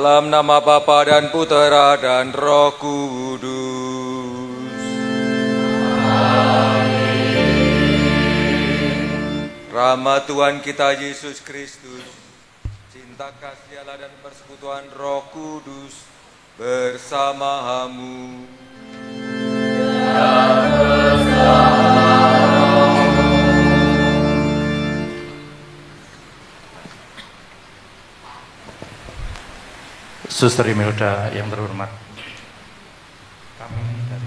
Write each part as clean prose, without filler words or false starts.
Dalam nama Bapa dan Putera dan Roh Kudus. Amin. Rahmat Tuhan kita Yesus Kristus, cinta kasih Allah dan persekutuan Roh Kudus bersamamu. Suster Imelda yang terhormat, kami dari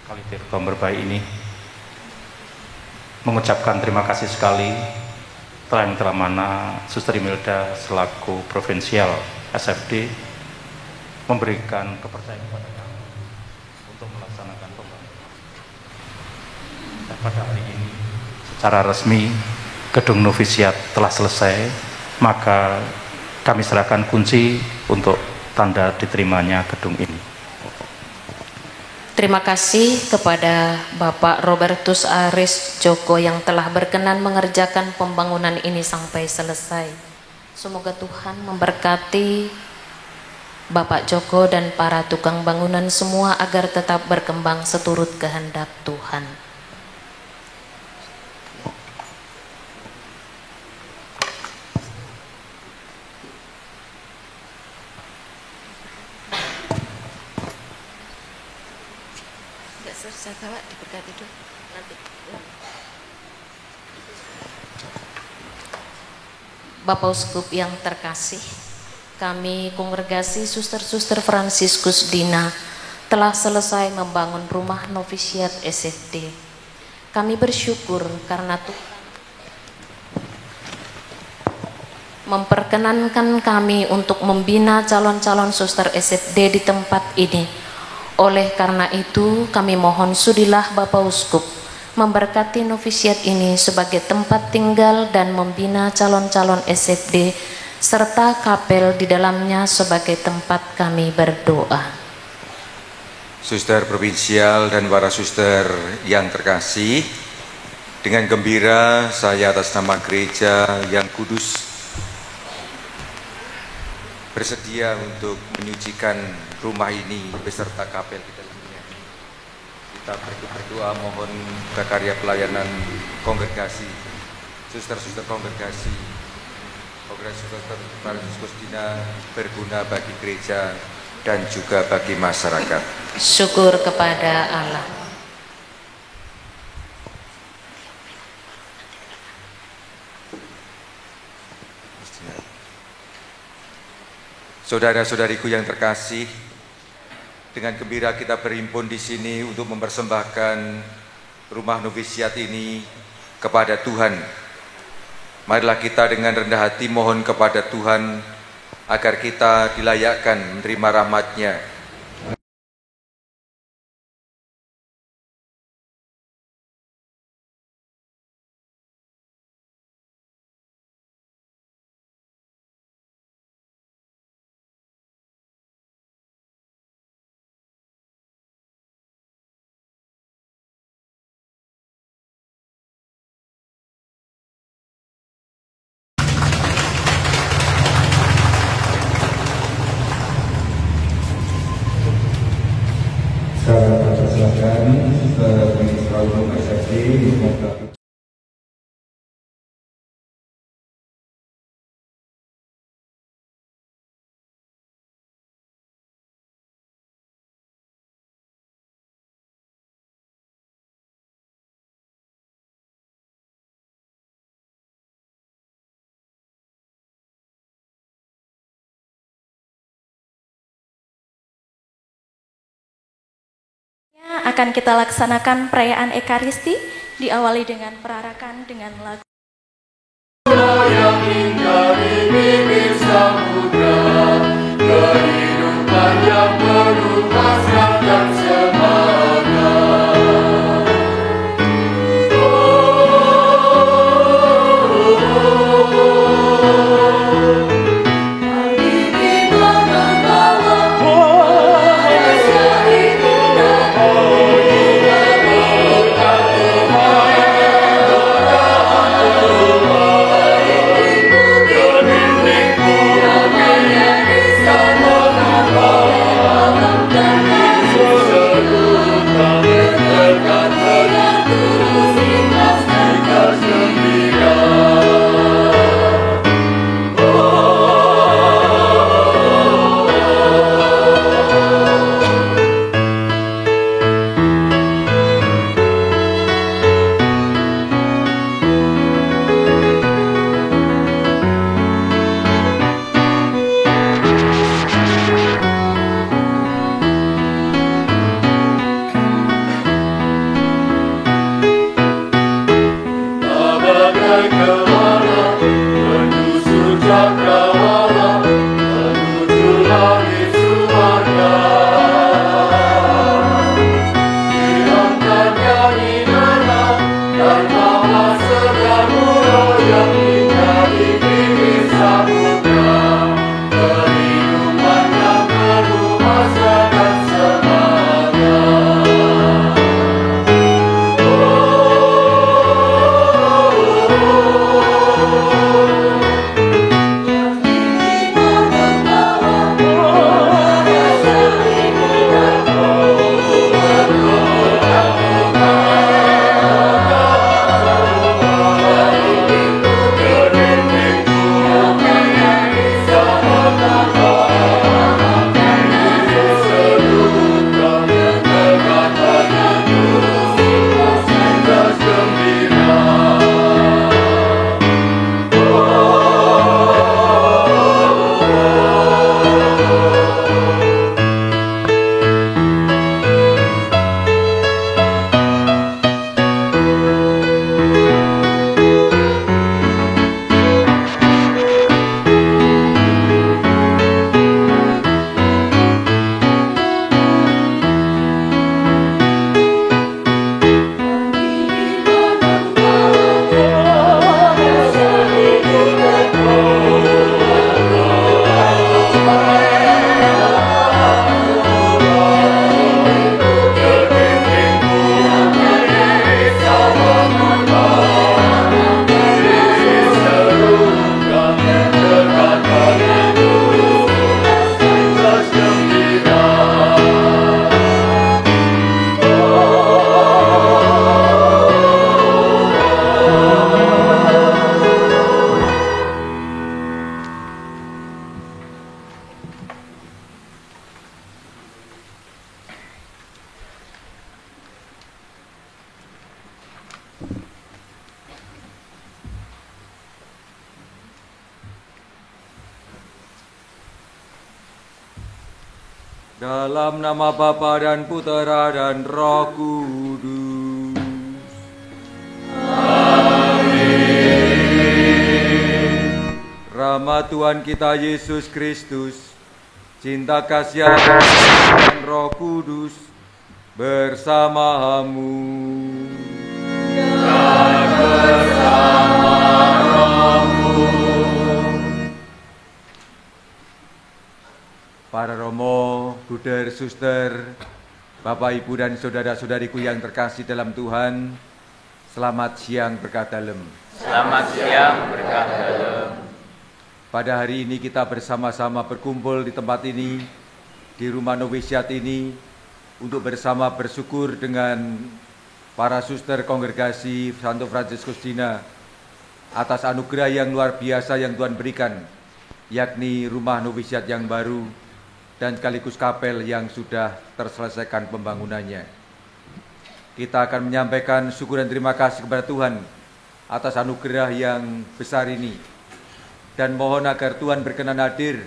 Kalitir Tomberbaik ini mengucapkan terima kasih sekali telah mana Suster Imelda selaku provinsial SFD memberikan kepercayaan kepada kami untuk melaksanakan pembangunan. Dan pada hari ini secara resmi gedung novisiat telah selesai, maka kami serahkan kunci untuk tanda diterimanya gedung ini. Terima kasih kepada Bapak Robertus Aris Joko yang telah berkenan mengerjakan pembangunan ini sampai selesai. Semoga Tuhan memberkati Bapak Joko dan para tukang bangunan semua agar tetap berkembang seturut kehendak Tuhan. Saya bawa diberkati dulu nanti. Bapak Uskup yang terkasih, kami kongregasi Suster-Suster Fransiskus Dina telah selesai membangun rumah novisiat SFD. Kami bersyukur karena Tuhan memperkenankan kami untuk membina calon-calon suster SFD di tempat ini. Oleh karena itu, kami mohon sudilah Bapak Uskup memberkati novisiat ini sebagai tempat tinggal dan membina calon-calon SFD serta kapel di dalamnya sebagai tempat kami berdoa. Suster provinsial dan para suster yang terkasih, dengan gembira saya atas nama gereja yang kudus bersedia untuk menyucikan rumah ini beserta kapel di dalamnya. Kita berdoa mohon karya pelayanan kongregasi, suster-suster kongregasi Suster Fransiskus Dina berguna bagi gereja dan juga bagi masyarakat. Syukur kepada Allah. Saudara-saudariku yang terkasih, dengan gembira kita berhimpun di sini untuk mempersembahkan rumah novisiat ini kepada Tuhan. Marilah kita dengan rendah hati mohon kepada Tuhan agar kita dilayakkan menerima rahmat-Nya. Akan kita laksanakan perayaan Ekaristi, diawali dengan perarakan dengan lagu yang indah di bibir samudra, kehidupan yang penuh hasrat dan semangat. Oh, Dalam nama Bapa dan Putera dan Roh Kudus. Amin. Rahmat Tuhan kita Yesus Kristus, cinta kasih Allah dan Roh Kudus bersamamu. Dan bersama rohmu. Para Romo, Bruder, Suster, Bapak, Ibu, dan saudara-saudariku yang terkasih dalam Tuhan, selamat siang berkah dalem. Selamat siang berkah dalem. Pada hari ini kita bersama-sama berkumpul di tempat ini, di rumah novisiat ini, untuk bersama bersyukur dengan para suster kongregasi Santo Fransiskus Cina atas anugerah yang luar biasa yang Tuhan berikan, yakni rumah novisiat yang baru dan sekaligus kapel yang sudah terselesaikan pembangunannya. Kita akan menyampaikan syukur dan terima kasih kepada Tuhan atas anugerah yang besar ini, dan mohon agar Tuhan berkenan hadir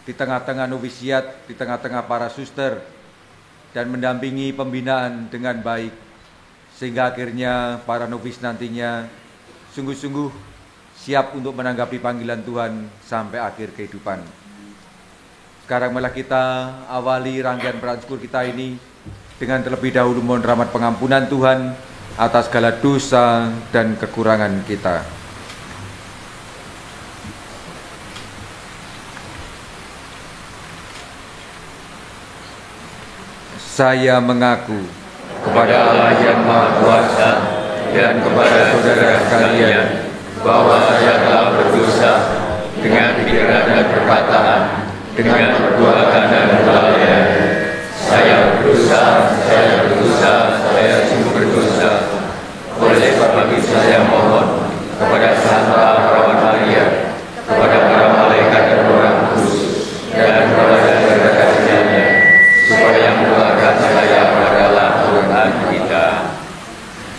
di tengah-tengah novisiat, di tengah-tengah para suster, dan mendampingi pembinaan dengan baik, sehingga akhirnya para novis nantinya sungguh-sungguh siap untuk menanggapi panggilan Tuhan sampai akhir kehidupan. Sekarang malah kita awali rangkaian syukur kita ini dengan terlebih dahulu mohon rahmat pengampunan Tuhan atas segala dosa dan kekurangan kita. Saya mengaku kepada Allah yang Maha Kuasa dan kepada saudara sekalian bahwa saya telah berdosa dengan pikiran dan perkataan, dengan perbuatan dan kelalaian. Saya berdosa, saya sungguh berdosa. Oleh sebab itu saya mohon kepada Santa Perawan Maria, kepada para malaikat dan orang kudus, dan kepada saudara kasihnya, supaya mendoakan saya adalah Tuhan kita.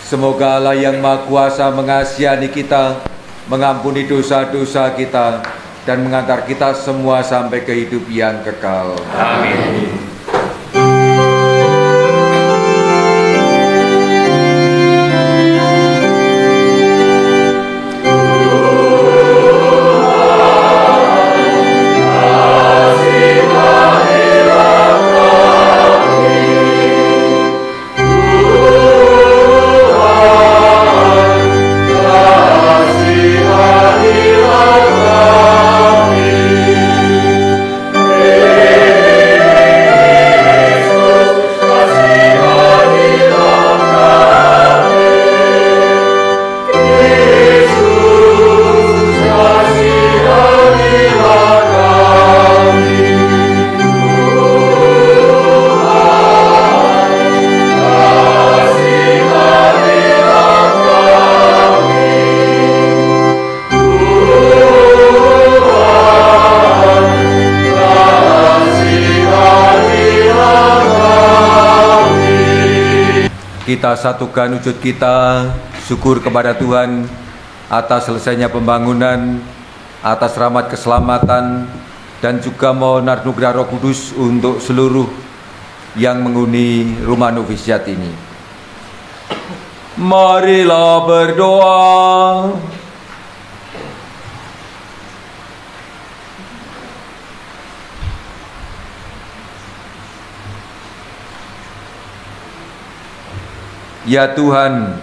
Semoga Allah yang Maha Kuasa mengasihani kita, mengampuni dosa-dosa kita, dan mengantar kita semua sampai ke hidup yang kekal. Amin. Kita satukan wujud kita, syukur kepada Tuhan atas selesainya pembangunan, atas rahmat keselamatan, dan juga mohon anugerah Roh Kudus untuk seluruh yang menghuni rumah novisiat ini. Marilah berdoa. Ya Tuhan,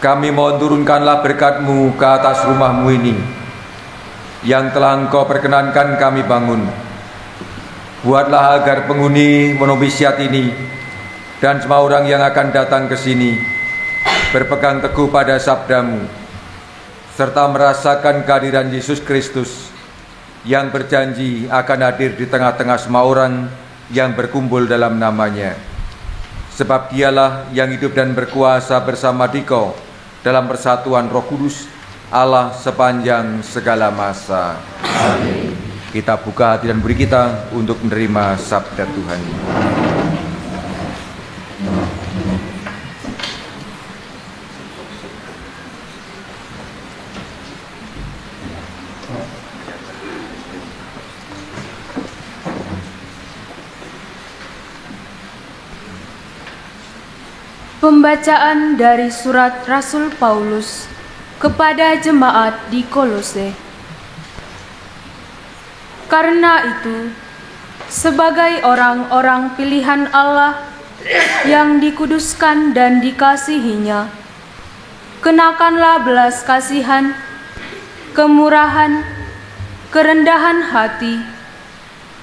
kami mohon turunkanlah berkat-Mu ke atas rumah-Mu ini, yang telah Engkau perkenankan kami bangun. Buatlah agar penghuni novisiat ini dan semua orang yang akan datang ke sini berpegang teguh pada sabda-Mu, serta merasakan kehadiran Yesus Kristus yang berjanji akan hadir di tengah-tengah semua orang yang berkumpul dalam nama-Nya. Sebab Dialah yang hidup dan berkuasa bersama Dikau dalam persatuan Roh Kudus, Allah sepanjang segala masa. Amin. Kita buka hati dan budi kita untuk menerima sabda Tuhan. Pembacaan dari surat Rasul Paulus kepada jemaat di Kolose. Karena itu, sebagai orang-orang pilihan Allah yang dikuduskan dan dikasihinya, kenakanlah belas kasihan, kemurahan, kerendahan hati,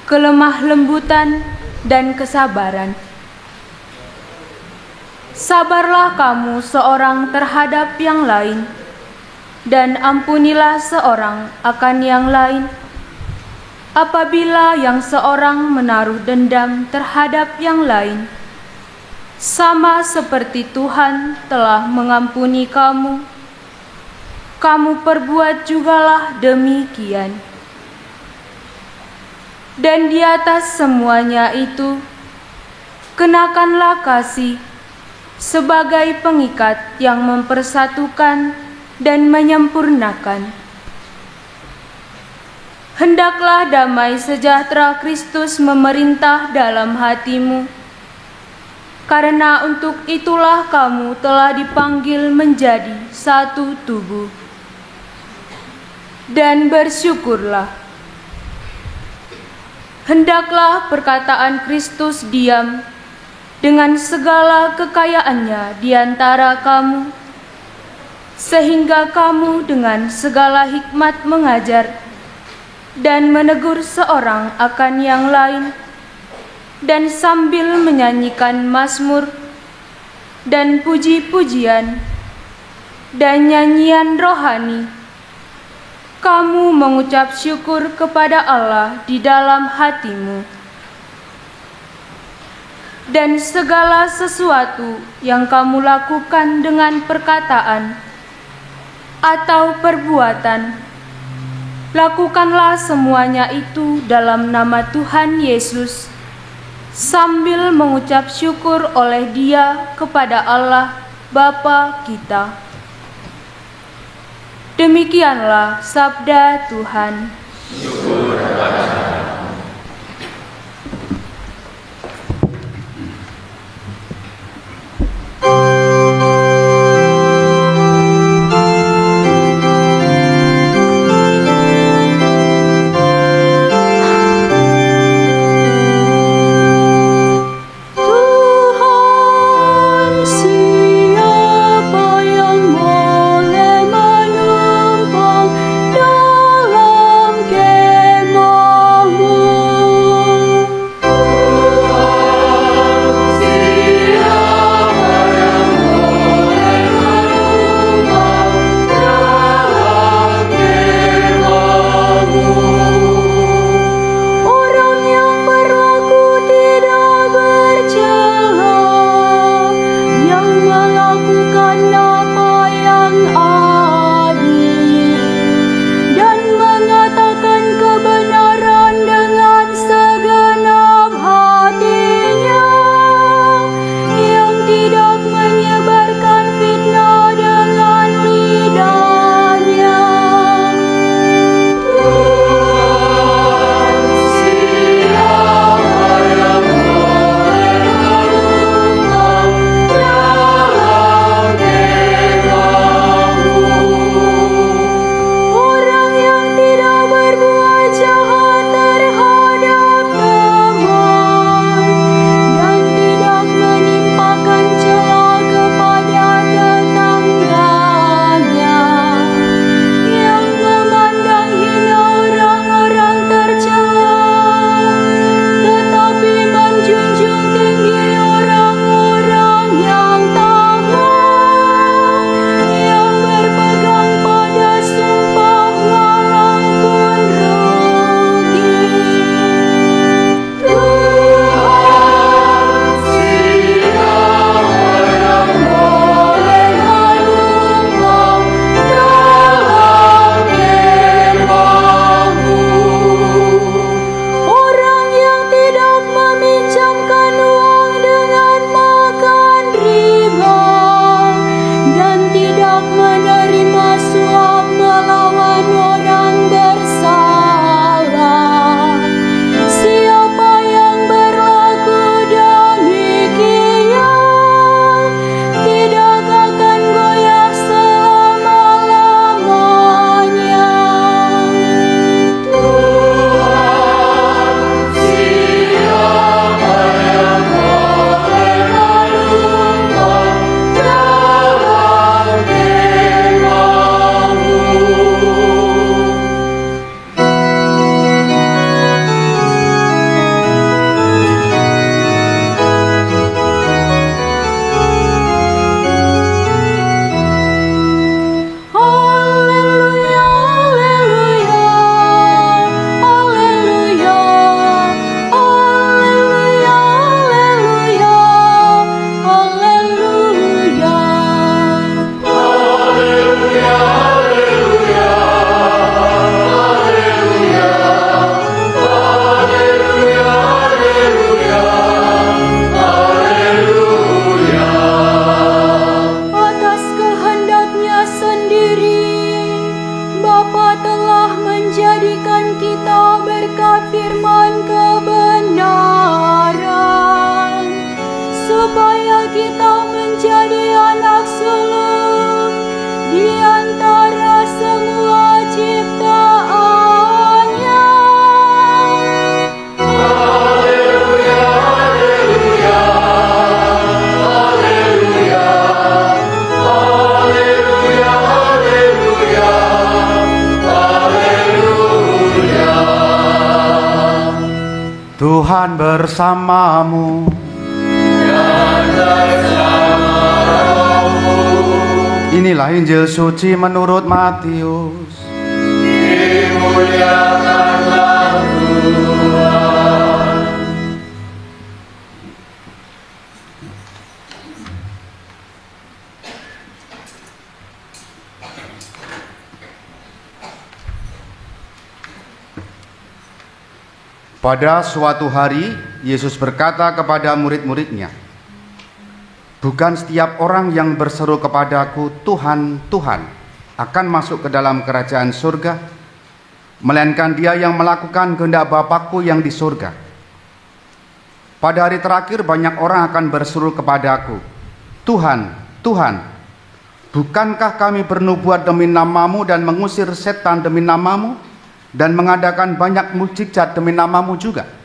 kelemah lembutan, dan kesabaran. Sabarlah kamu seorang terhadap yang lain, dan ampunilah seorang akan yang lain. Apabila yang seorang menaruh dendam terhadap yang lain, sama seperti Tuhan telah mengampuni kamu, kamu perbuat jugalah demikian. Dan di atas semuanya itu, kenakanlah kasih sebagai pengikat yang mempersatukan dan menyempurnakan. Hendaklah damai sejahtera Kristus memerintah dalam hatimu, karena untuk itulah kamu telah dipanggil menjadi satu tubuh. Dan bersyukurlah. Hendaklah perkataan Kristus diam dengan segala kekayaannya di antara kamu, sehingga kamu dengan segala hikmat mengajar dan menegur seorang akan yang lain, dan sambil menyanyikan mazmur dan puji-pujian dan nyanyian rohani, kamu mengucap syukur kepada Allah di dalam hatimu. Dan segala sesuatu yang kamu lakukan dengan perkataan atau perbuatan, lakukanlah semuanya itu dalam nama Tuhan Yesus, sambil mengucap syukur oleh Dia kepada Allah Bapa kita. Demikianlah sabda Tuhan. Syukur kepada Dalam kemah bersamamu. Inilah Injil suci menurut Matius. Dimuliakanlah Tuhan. Pada suatu hari, Yesus berkata kepada murid-muridnya, "Bukan setiap orang yang berseru kepadaku, 'Tuhan, Tuhan,' akan masuk ke dalam kerajaan surga, melainkan dia yang melakukan kehendak Bapa-Ku yang di surga. Pada hari terakhir banyak orang akan berseru kepadaku, 'Tuhan, Tuhan, bukankah kami bernubuat demi namamu dan mengusir setan demi namamu dan mengadakan banyak mukjizat demi namamu juga?'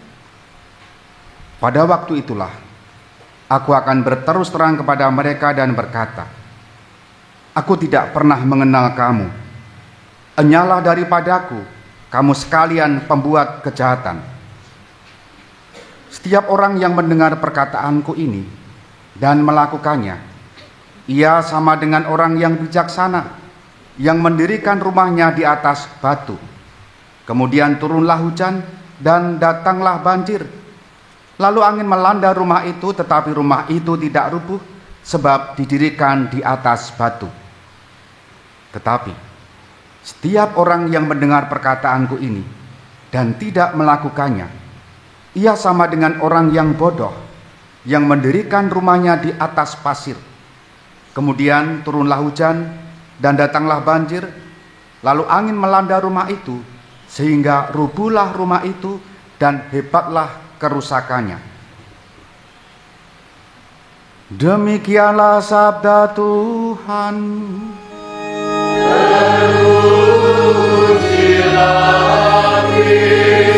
Pada waktu itulah aku akan berterus terang kepada mereka dan berkata, 'Aku tidak pernah mengenal kamu. Enyalah daripadaku, kamu sekalian pembuat kejahatan.' Setiap orang yang mendengar perkataanku ini dan melakukannya, ia sama dengan orang yang bijaksana yang mendirikan rumahnya di atas batu. Kemudian turunlah hujan dan datanglah banjir. Lalu angin melanda rumah itu, tetapi rumah itu tidak rubuh sebab didirikan di atas batu. Tetapi setiap orang yang mendengar perkataanku ini dan tidak melakukannya, ia sama dengan orang yang bodoh yang mendirikan rumahnya di atas pasir. Kemudian turunlah hujan dan datanglah banjir, lalu angin melanda rumah itu, sehingga rubuhlah rumah itu dan hebatlah kerusakannya." Demikianlah sabda Tuhan. Terpujilah Kristus.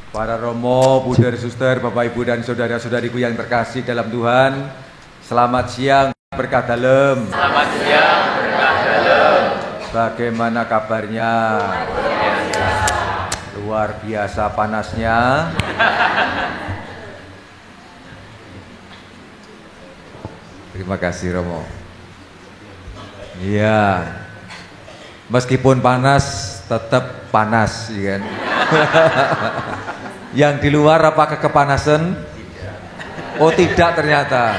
Para Romo, Bunda, Suster, Bapak, Ibu, dan saudara-saudariku yang terkasih dalam Tuhan, selamat siang, berkah dalem. Selamat siang, berkah dalem. Bagaimana kabarnya? Luar biasa panasnya. Terima kasih Romo. Iya, meskipun panas, tetap panas, ya kan? Yang di luar apakah kepanasan? Oh tidak, ternyata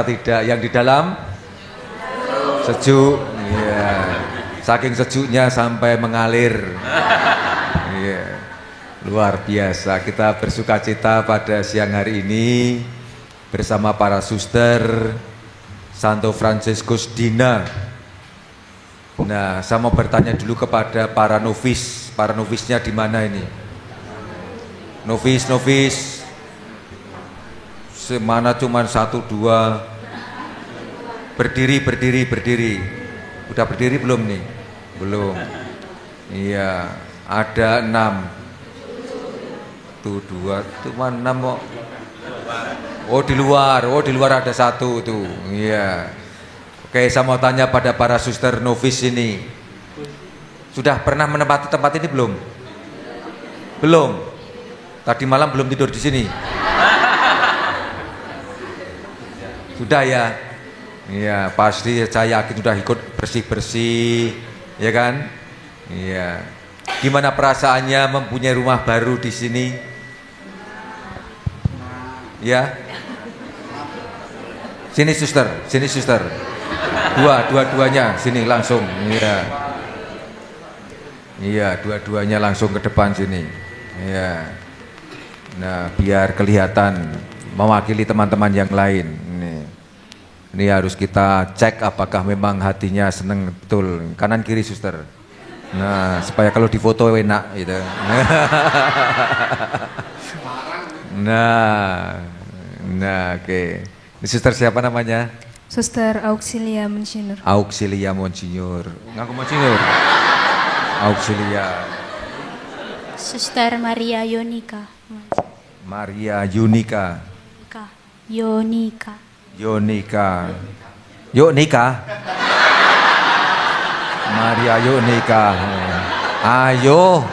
tidak. Yang di dalam sejuk. Iya. Saking sejuknya sampai mengalir. Iya. Luar biasa. Kita bersukacita pada siang hari ini bersama para suster Santo Fransiskus Dina. Nah, saya mau bertanya dulu kepada para novis. Para novisnya di mana ini? Novis, semana cuman 1, 2. Berdiri. Udah berdiri belum nih? Belum. Iya, ada 6. Tuh 2, cuma 6 kok. Oh di luar ada 1 tuh. Iya. Oke, saya mau tanya pada para suster novis ini. Sudah pernah menempati tempat ini belum? Belum. Tadi malam belum tidur di sini. Sudah ya? Iya, pasti saya yakin sudah ikut bersih-bersih, ya kan? Iya. Gimana perasaannya mempunyai rumah baru di sini? Ya? Sini suster. Dua-duanya sini langsung. Iya. Iya, dua-duanya langsung ke depan sini. Iya. Nah, biar kelihatan mewakili teman-teman yang lain. Ini harus kita cek apakah memang hatinya seneng betul. Kanan kiri suster. Nah, supaya kalau difoto enak gitu. Nah, oke. Ini suster siapa namanya? Suster Auxilia Monsinyur. Auxilia Monsinyur. Ngaku Monsinyur. Auxilia. Suster Maria Yonika. Maria Yunika. Yonika. Yonika. Yuk nikah. Maria yuk nikah. Ayo.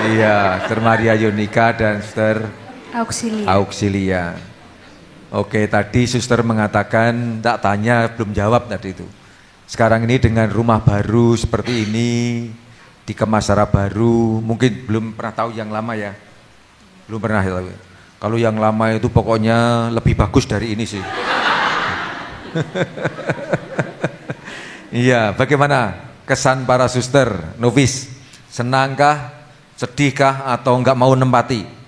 Iya, Suster Maria Yonika dan Suster Auxilia. Oke, tadi suster mengatakan, tak tanya, belum jawab tadi itu. Sekarang ini dengan rumah baru seperti ini, dikemas secara baru, mungkin belum pernah tahu yang lama ya? Belum pernah tahu. Kalau yang lama itu pokoknya lebih bagus dari ini sih. Iya, bagaimana kesan para suster, novis? Senangkah, sedihkah, atau enggak mau nempati?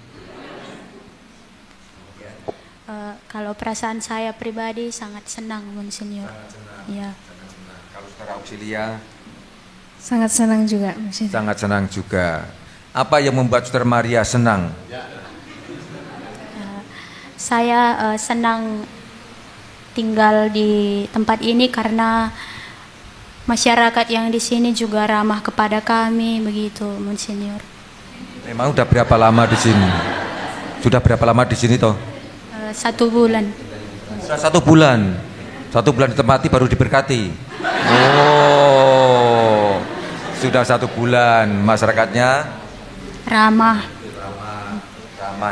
Kalau perasaan saya pribadi sangat senang, Monsinyur. Ya. Kalau Suster Auxilia? Sangat senang juga, Monsinyur. Sangat senang juga. Apa yang membuat Suster Maria senang? Saya senang tinggal di tempat ini karena masyarakat yang di sini juga ramah kepada kami, begitu, Monsinyur. Memang udah berapa lama di sini? Sudah berapa lama di sini toh? 1 bulan. Sudah 1 bulan. 1 bulan ditempati baru diberkati. Oh, sudah 1 bulan. Masyarakatnya ramah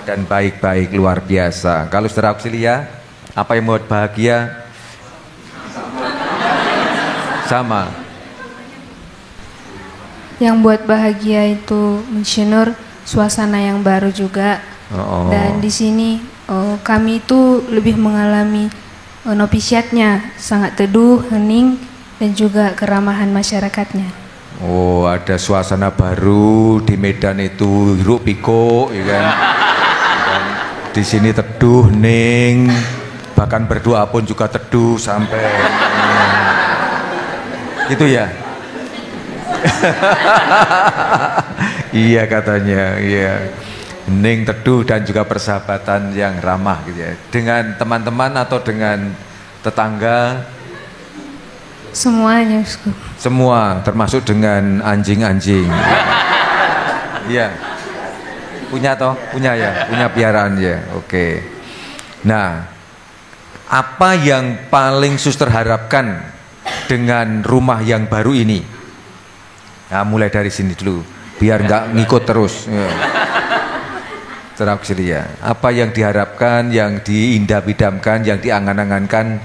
dan baik-baik, luar biasa. Kalau Suster Auxilia, apa yang membuat bahagia? Sama. Yang buat bahagia itu, Monsinyur, suasana yang baru juga. Dan di sini kami itu lebih mengalami novisiatnya, sangat teduh, hening, dan juga keramahan masyarakatnya. Oh, ada suasana baru di Medan itu, hiruk pikuk, ya kan? Dan di sini teduh, hening, bahkan berdoa pun juga teduh sampai gitu ya. Iya katanya, iya. Hening, teduh, dan juga persahabatan yang ramah gitu ya. Dengan teman-teman atau dengan tetangga? Semuanya, Uskup. Semua, termasuk dengan anjing-anjing. Iya. Punya toh? Punya ya? Punya piaraan ya? Oke. Nah, apa yang paling suster harapkan dengan rumah yang baru ini? Nah, mulai dari sini dulu, biar nggak ngikut terus. Ya. Auxilia, apa yang diharapkan, yang diindah-idamkan, yang diangan-angankan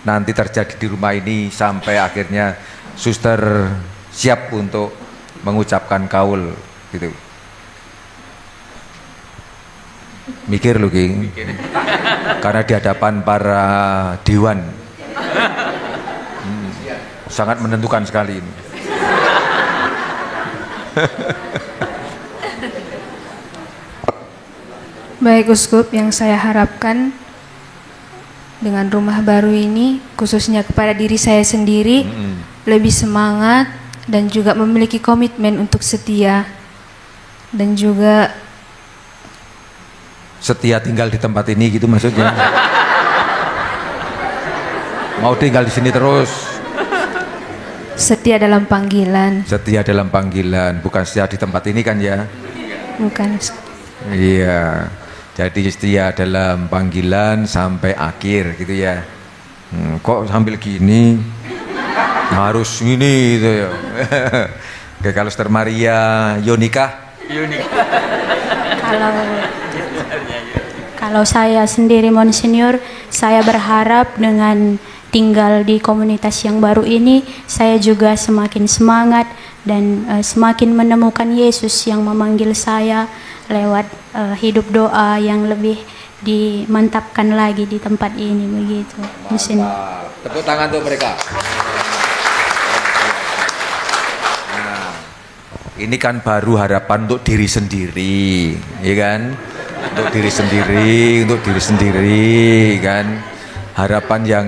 nanti terjadi di rumah ini sampai akhirnya suster siap untuk mengucapkan kaul gitu. Mikir lu, King. Karena di hadapan para dewan sangat menentukan sekali ini. Baik, Uskup, yang saya harapkan dengan rumah baru ini, khususnya kepada diri saya sendiri, lebih semangat dan juga memiliki komitmen untuk setia, dan juga setia tinggal di tempat ini gitu maksudnya. Mau tinggal di sini terus. Setia dalam panggilan. Setia dalam panggilan, bukan setia di tempat ini kan ya? Bukan. Iya. Jadi setia dalam panggilan sampai akhir gitu ya. Kok sambil gini harus gini gitu ya. Oke, kalau Suster Maria Yonika? Kalau saya sendiri, Monsinyur, saya berharap dengan tinggal di komunitas yang baru ini, saya juga semakin semangat dan semakin menemukan Yesus yang memanggil saya lewat hidup doa yang lebih dimantapkan lagi di tempat ini, begitu. Tepuk tangan untuk mereka. Nah, ini kan baru harapan untuk diri sendiri, ya kan? Untuk diri sendiri kan. harapan yang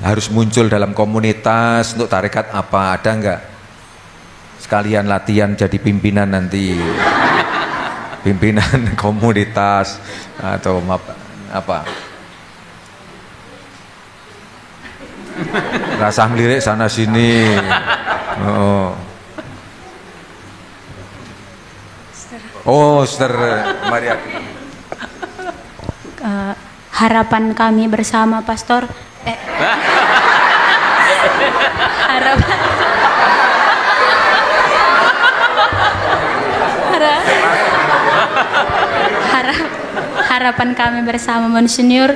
harus muncul dalam komunitas untuk tarekat apa, ada enggak? Sekalian latihan jadi pimpinan nanti, pimpinan komunitas atau apa? Rasa ngelirik sana sini. Oh, Sister Maria. Harapan kami bersama Pastor harapan kami bersama Monsinyur,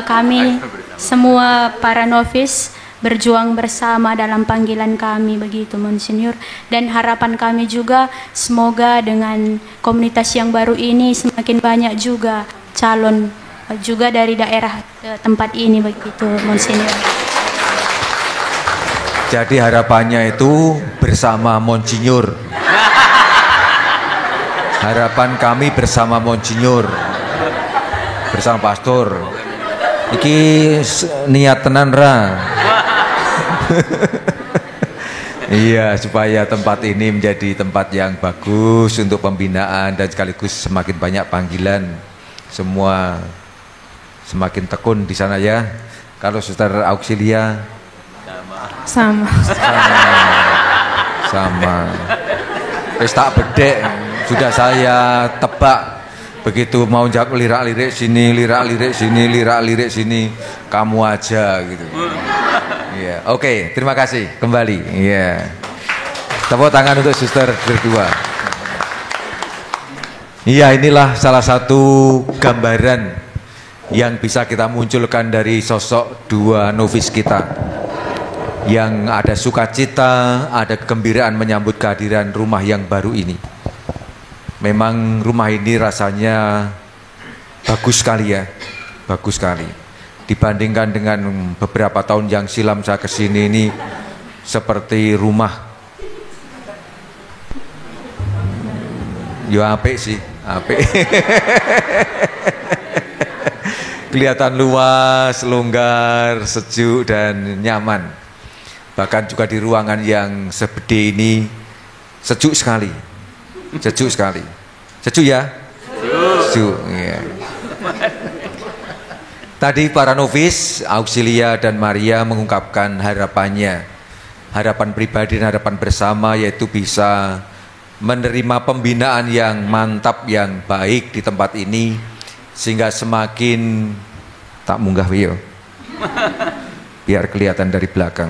kami semua para novis berjuang bersama dalam panggilan kami, begitu Monsinyur. Dan harapan kami juga semoga dengan komunitas yang baru ini semakin banyak juga calon juga dari daerah tempat ini, begitu Monsinyur. Jadi harapannya itu bersama Monsinyur. Harapan kami bersama Monsinyur, bersama Pastor. Iki niat tenan ra. Iya, supaya tempat ini menjadi tempat yang bagus untuk pembinaan dan sekaligus semakin banyak panggilan. Semua semakin tekun di sana ya. Kalau Suster Auxilia Sama. Wis tak bedek, sudah saya tebak. Begitu mau jawab lirak-lirik sini, lirak-lirik sini, lirak-lirik sini, kamu aja gitu. Iya, oke, terima kasih kembali. Iya. Tepuk tangan untuk Suster berdua. Iya, inilah salah satu gambaran yang bisa kita munculkan dari sosok dua novis kita. Yang ada sukacita, ada kegembiraan menyambut kehadiran rumah yang baru ini. Memang rumah ini rasanya bagus sekali ya, bagus sekali. Dibandingkan dengan beberapa tahun yang silam saya kesini ini seperti rumah. Ya apik sih, apik. Kelihatan luas, longgar, sejuk dan nyaman. Bahkan juga di ruangan yang sebede ini sejuk sekali. Sejuk sekali. Sejuk ya? Sejuk. Ya. Tadi para novis, Auxilia dan Maria mengungkapkan harapannya. Harapan pribadi dan harapan bersama, yaitu bisa menerima pembinaan yang mantap, yang baik di tempat ini, sehingga semakin tak munggah yo. Biar kelihatan dari belakang.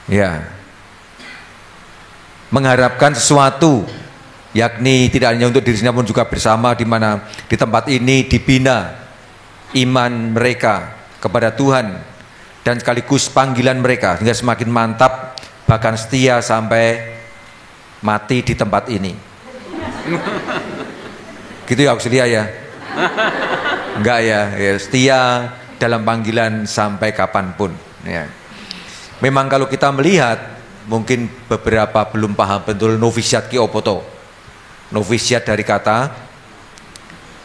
Ya, mengharapkan sesuatu, yakni tidak hanya untuk diri sendiri pun juga bersama, di mana di tempat ini dibina iman mereka kepada Tuhan dan sekaligus panggilan mereka sehingga semakin mantap, bahkan setia sampai mati di tempat ini. Gitu ya Auxilia ya? Enggak ya, ya setia dalam panggilan sampai kapanpun ya. Memang kalau kita melihat, mungkin beberapa belum paham betul novisiat ki opo to. Novisiat dari kata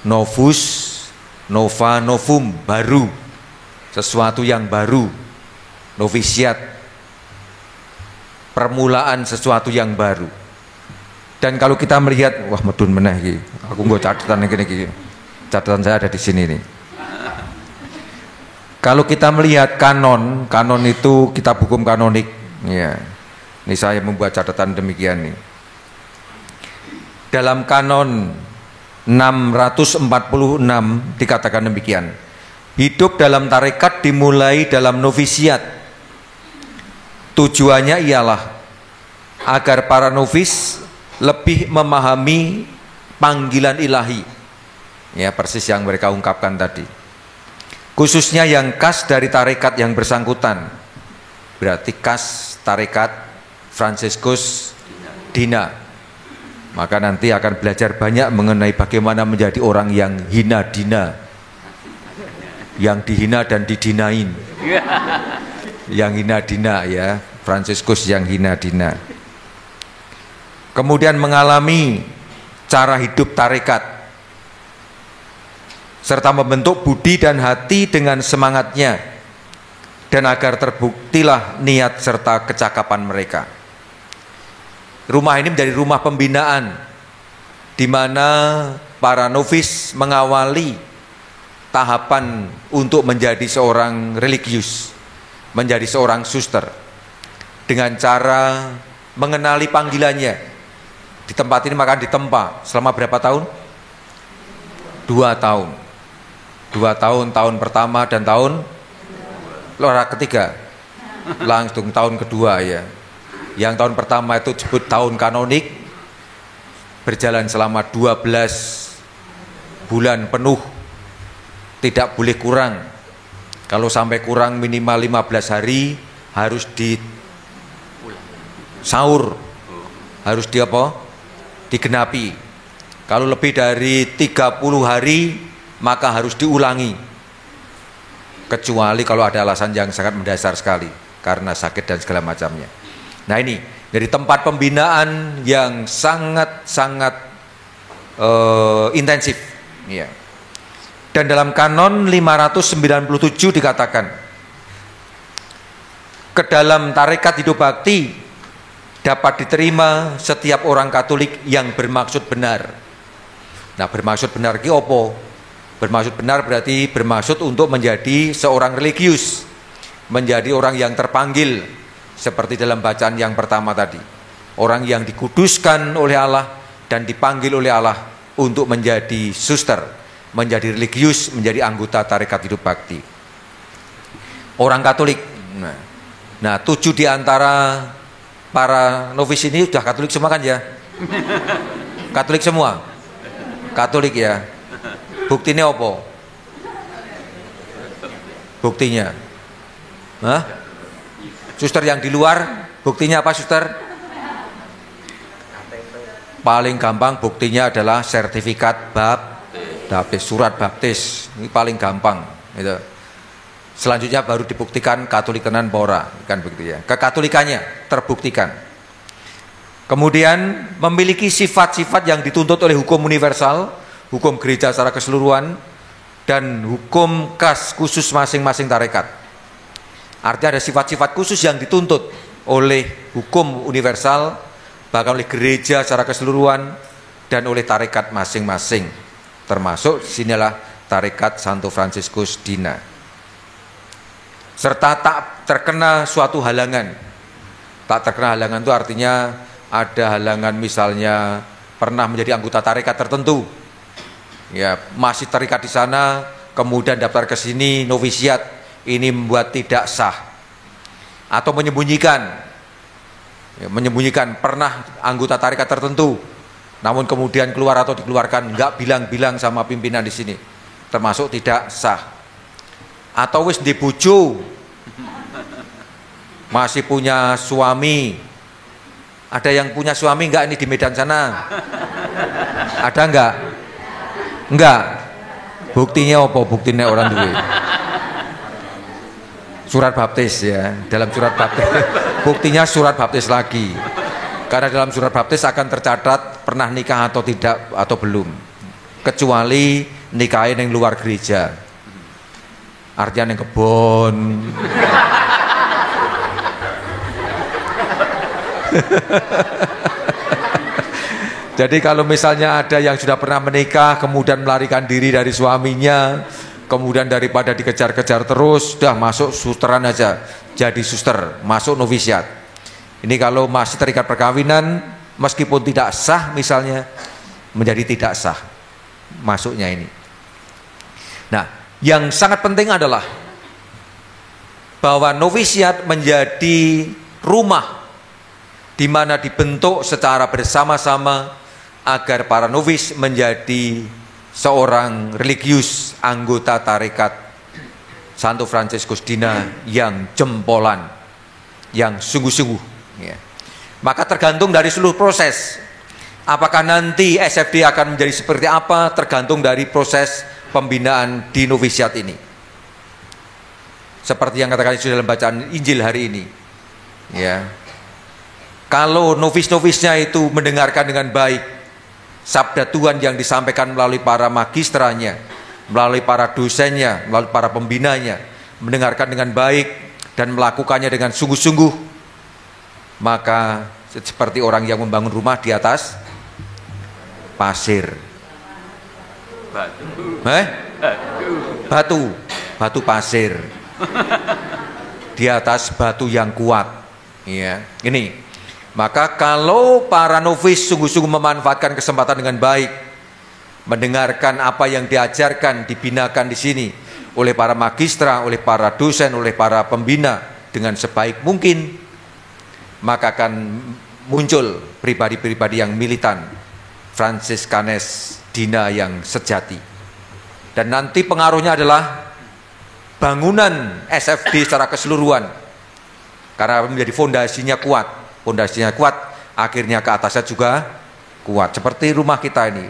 novus, nova, novum, baru. Sesuatu yang baru. Novisiat, permulaan sesuatu yang baru. Dan kalau kita melihat, wah medun meneh iki. Aku nggo catatan iki. Catatan saya ada di sini nih. Kalau kita melihat kanon itu kitab hukum kanonik, ya. Ini saya membuat catatan demikian nih. Dalam kanon 646 dikatakan demikian. Hidup dalam tarekat dimulai dalam novisiat. Tujuannya ialah agar para novis lebih memahami panggilan ilahi. Ya, persis yang mereka ungkapkan tadi. Khususnya yang khas dari tarekat yang bersangkutan. Berarti khas tarekat Fransiskus Dina. Maka nanti akan belajar banyak mengenai bagaimana menjadi orang yang hina dina, yang dihina dan didinain. Yang hina dina ya, Fransiskus yang hina dina. Kemudian mengalami cara hidup tarekat serta membentuk budi dan hati dengan semangatnya, dan agar terbuktilah niat serta kecakapan mereka. Rumah ini menjadi rumah pembinaan, di mana para novis mengawali tahapan untuk menjadi seorang religius, menjadi seorang suster, dengan cara mengenali panggilannya. Di tempat ini maka ditempa selama berapa tahun? 2 tahun. 2 tahun, tahun pertama dan tahun ketiga, langsung tahun kedua ya. Yang tahun pertama itu disebut tahun kanonik, berjalan selama 12 bulan penuh, tidak boleh kurang. Kalau sampai kurang minimal 15 hari harus di sahur, harus digenapi. Kalau lebih dari 30 hari maka harus diulangi, kecuali kalau ada alasan yang sangat mendasar sekali karena sakit dan segala macamnya. Nah, ini dari tempat pembinaan yang sangat intensif ya. Dan dalam kanon 597 dikatakan, ke dalam tarekat hidup bakti dapat diterima setiap orang Katolik yang bermaksud benar. Nah, bermaksud benar ki opo? Bermaksud benar berarti bermaksud untuk menjadi seorang religius, menjadi orang yang terpanggil, seperti dalam bacaan yang pertama tadi. Orang yang dikuduskan oleh Allah dan dipanggil oleh Allah untuk menjadi suster, menjadi religius, menjadi anggota tarekat hidup bakti. Orang Katolik. Nah, 7 di antara para novis ini sudah Katolik semua kan ya? Katolik semua? Katolik ya. Buktinya apa? Buktinya? Hah? Suster yang di luar, buktinya apa suster? Paling gampang buktinya adalah sertifikat baptis, surat baptis. Ini paling gampang gitu. Selanjutnya baru dibuktikan Katolik tenan pora, kan begitu ya. Kekatolikannya terbuktikan. Kemudian memiliki sifat-sifat yang dituntut oleh hukum universal, hukum gereja secara keseluruhan, dan hukum khas khusus masing-masing tarekat. Artinya ada sifat-sifat khusus yang dituntut oleh hukum universal, bahkan oleh gereja secara keseluruhan, dan oleh tarekat masing-masing. Termasuk sinilah tarekat Santo Fransiskus Dina. Serta tak terkena suatu halangan. Tak terkena halangan itu artinya ada halangan, misalnya pernah menjadi anggota tarekat tertentu, ya masih terikat di sana, kemudian daftar ke sini novisiat, ini membuat tidak sah. Atau menyembunyikan pernah anggota tarekat tertentu, namun kemudian keluar atau dikeluarkan, nggak bilang-bilang sama pimpinan di sini, termasuk tidak sah. Atau wis di bojo, masih punya suami. Ada yang punya suami enggak ini di Medan sana? Ada enggak? Enggak. Buktinya apa? Buktinya orang duwe. Surat baptis ya. Dalam surat baptis buktinya surat baptis lagi. Karena dalam surat baptis akan tercatat pernah nikah atau tidak atau belum. Kecuali nikahin yang luar gereja. Artinya yang kebon. Jadi kalau misalnya ada yang sudah pernah menikah kemudian melarikan diri dari suaminya, kemudian daripada dikejar-kejar terus, sudah masuk susteran aja, jadi suster, masuk novisiat. Ini kalau masih terikat perkawinan, meskipun tidak sah misalnya, menjadi tidak sah masuknya ini. Nah, yang sangat penting adalah bahwa novisiat menjadi rumah di mana dibentuk secara bersama-sama agar para novis menjadi seorang religius anggota tarekat Santo Fransiskus Dina yang jempolan, yang sungguh-sungguh ya. Maka tergantung dari seluruh proses. Apakah nanti SFD akan menjadi seperti apa, tergantung dari proses pembinaan di novisiat ini. Seperti yang katakan Yesus dalam bacaan Injil hari ini ya. Kalau novis-novisnya itu mendengarkan dengan baik sabda Tuhan yang disampaikan melalui para magisteranya, melalui para dosennya, melalui para pembinanya, mendengarkan dengan baik dan melakukannya dengan sungguh-sungguh, maka seperti orang yang membangun rumah di atas pasir. Batu pasir. Di atas batu yang kuat. Ya, ini. Maka kalau para novis sungguh-sungguh memanfaatkan kesempatan dengan baik, mendengarkan apa yang diajarkan, dibinakan di sini oleh para magistra, oleh para dosen, oleh para pembina dengan sebaik mungkin, maka akan muncul pribadi-pribadi yang militan, Fransiskanes Dina yang sejati. Dan nanti pengaruhnya adalah bangunan SFD secara keseluruhan, karena menjadi fondasinya kuat, akhirnya ke atasnya juga kuat. Seperti rumah kita ini,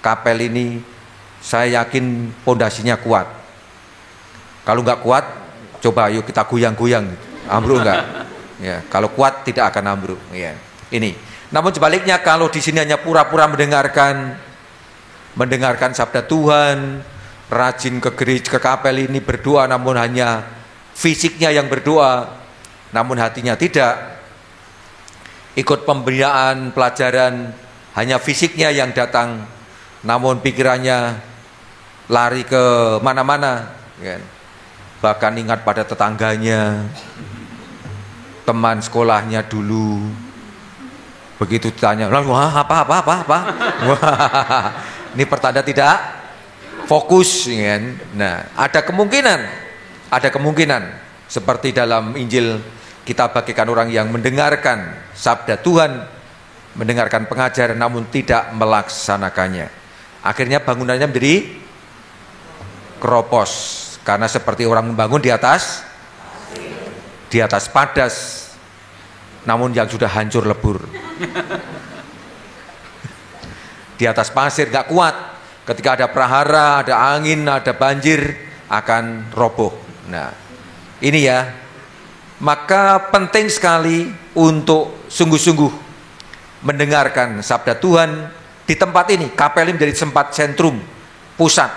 kapel ini, saya yakin fondasinya kuat. Kalau nggak kuat, coba yuk kita goyang-goyang, ambruk nggak? Ya, kalau kuat tidak akan ambruk. Ya, ini. Namun sebaliknya, kalau di sini hanya pura-pura mendengarkan sabda Tuhan, rajin ke gereja, ke kapel ini berdoa, namun hanya fisiknya yang berdoa, namun hatinya tidak, ikut pembinaan, pelajaran, hanya fisiknya yang datang, namun pikirannya lari ke mana-mana, ya. Bahkan ingat pada tetangganya, teman sekolahnya dulu. Begitu ditanya, lalu apa? Wah, ini pertanda tidak fokus, ya. Nah, ada kemungkinan seperti dalam Injil kita bagikan orang yang mendengarkan sabda Tuhan, mendengarkan pengajaran namun tidak melaksanakannya. Akhirnya bangunannya menjadi keropos, karena seperti orang membangun di atas padas, namun yang sudah hancur lebur. Di atas pasir gak kuat, ketika ada prahara, ada angin, ada banjir, akan roboh. Nah, ini ya, maka penting sekali untuk sungguh-sungguh mendengarkan sabda Tuhan di tempat ini. Kapel ini menjadi tempat sentrum, pusat,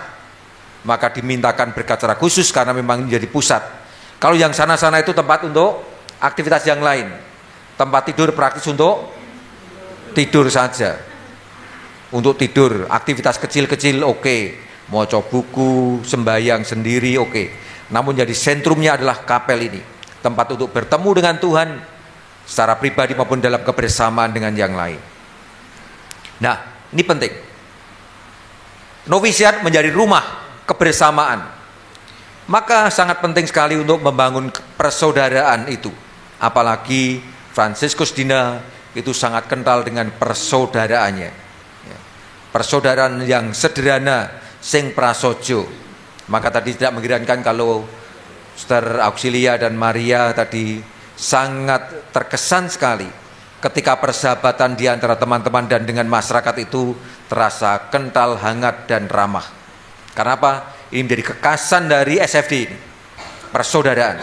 maka dimintakan berkat secara khusus karena memang menjadi pusat. Kalau yang sana-sana itu tempat untuk aktivitas yang lain, tempat tidur praktis untuk tidur saja, untuk tidur, aktivitas kecil-kecil oke, maca buku, sembahyang sendiri oke. Namun jadi sentrumnya adalah kapel ini, tempat untuk bertemu dengan Tuhan secara pribadi maupun dalam kebersamaan dengan yang lain. Nah, ini penting. Novisiat menjadi rumah kebersamaan. Maka sangat penting sekali untuk membangun persaudaraan itu. Apalagi Fransiskus Dina itu sangat kental dengan persaudaraannya. Persaudaraan yang sederhana, sing prasojo. Maka tadi tidak mengherankan kalau Suster Auxilia dan Maria tadi sangat terkesan sekali ketika persahabatan di antara teman-teman dan dengan masyarakat itu terasa kental, hangat, dan ramah. Karena apa? Ini menjadi kekasan dari SFD ini, persaudaraan.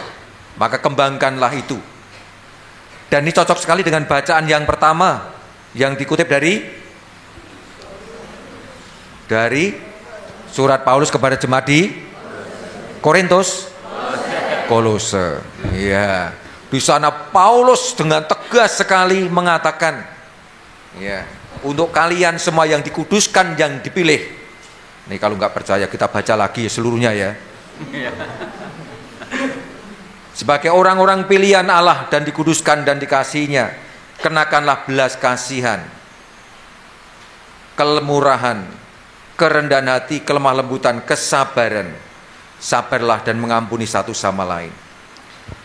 Maka kembangkanlah itu. Dan ini cocok sekali dengan bacaan yang pertama yang dikutip dari surat Paulus kepada jemaat di Korintus, Kolose. Ya, di sana Paulus dengan tegas sekali mengatakan, ya, untuk kalian semua yang dikuduskan, yang dipilih. Nih kalau nggak percaya kita baca lagi seluruhnya ya. Sebagai orang-orang pilihan Allah dan dikuduskan dan dikasihinya, kenakanlah belas kasihan, kelemurahan, kerendahan hati, kelemah lembutan, kesabaran. Sabarlah dan mengampuni satu sama lain.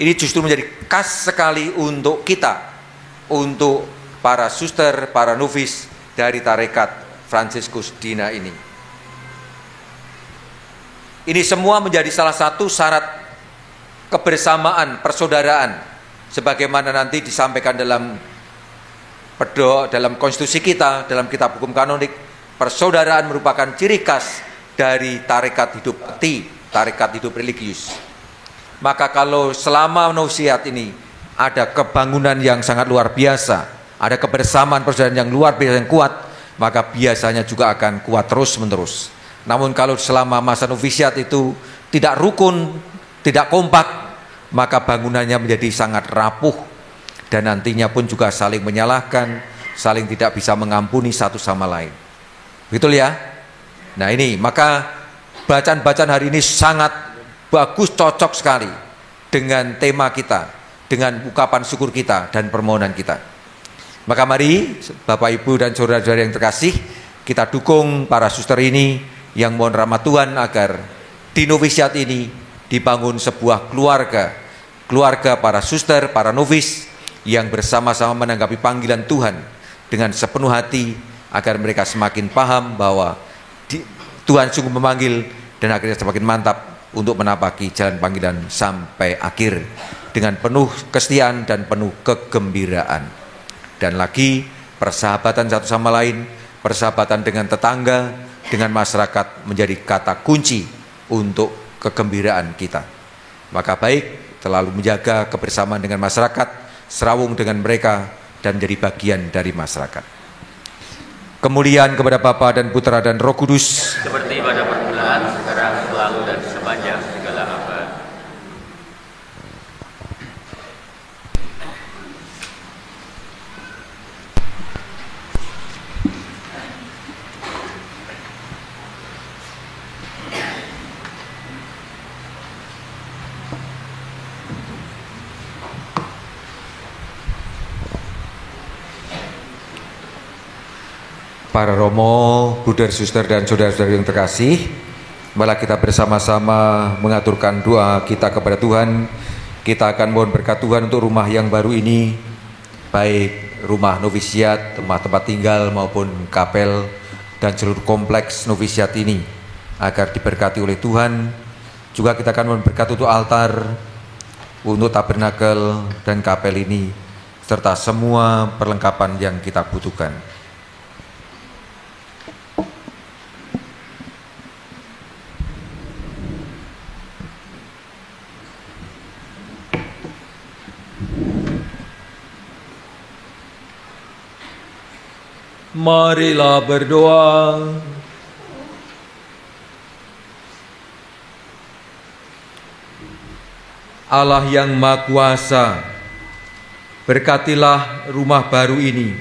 Ini justru menjadi khas sekali untuk kita, untuk para suster, para novis dari tarekat Fransiskus Dina ini. Ini semua menjadi salah satu syarat kebersamaan, persaudaraan, sebagaimana nanti disampaikan dalam konstitusi kita, dalam kitab hukum kanonik. Persaudaraan merupakan ciri khas dari tarekat hidup bekti, tarekat hidup religius. Maka kalau selama novisiat ini ada kebangunan yang sangat luar biasa, ada kebersamaan persaudaraan yang luar biasa yang kuat, maka biasanya juga akan kuat terus menerus. Namun kalau selama masa novisiat itu tidak rukun, tidak kompak, maka bangunannya menjadi sangat rapuh dan nantinya pun juga saling menyalahkan, saling tidak bisa mengampuni satu sama lain. Betul ya? Nah ini, maka bacaan-bacaan hari ini sangat bagus, cocok sekali dengan tema kita, dengan ucapan syukur kita dan permohonan kita. Maka mari Bapak Ibu dan saudara-saudara yang terkasih, kita dukung para suster ini yang mohon rahmat Tuhan agar di novisiat ini dibangun sebuah keluarga para suster, para novis yang bersama-sama menanggapi panggilan Tuhan dengan sepenuh hati agar mereka semakin paham bahwa Tuhan sungguh memanggil dan akhirnya semakin mantap untuk menapaki jalan panggilan sampai akhir dengan penuh kesetiaan dan penuh kegembiraan. Dan lagi persahabatan satu sama lain, persahabatan dengan tetangga, dengan masyarakat menjadi kata kunci untuk kegembiraan kita. Maka baik selalu menjaga kebersamaan dengan masyarakat, serawung dengan mereka dan menjadi bagian dari masyarakat. Kemuliaan kepada Bapa dan Putra dan Roh Kudus, seperti pada permulaan, sekarang, selalu, dan sepanjang segala abad. Para romo, bruder, suster, dan saudara-saudara yang terkasih, malah kita bersama-sama mengaturkan doa kita kepada Tuhan. Kita akan mohon berkat Tuhan untuk rumah yang baru ini, baik rumah novisiat, tempat tinggal maupun kapel dan seluruh kompleks novisiat ini, agar diberkati oleh Tuhan. Juga kita akan mohon berkat untuk altar, untuk tabernakel dan kapel ini, serta semua perlengkapan yang kita butuhkan. Marilah berdoa. Allah yang Maha Kuasa, berkatilah rumah baru ini.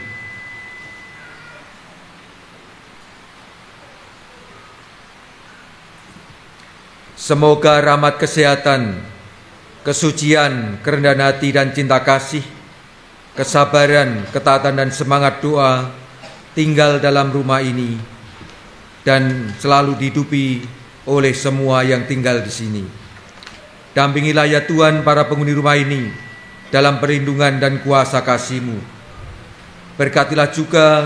Semoga rahmat kesehatan, kesucian, kerendahan hati dan cinta kasih, kesabaran, ketaatan dan semangat doa tinggal dalam rumah ini dan selalu dihidupi oleh semua yang tinggal di sini. Dampingilah ya Tuhan para penghuni rumah ini dalam perlindungan dan kuasa kasih-Mu. Berkatilah juga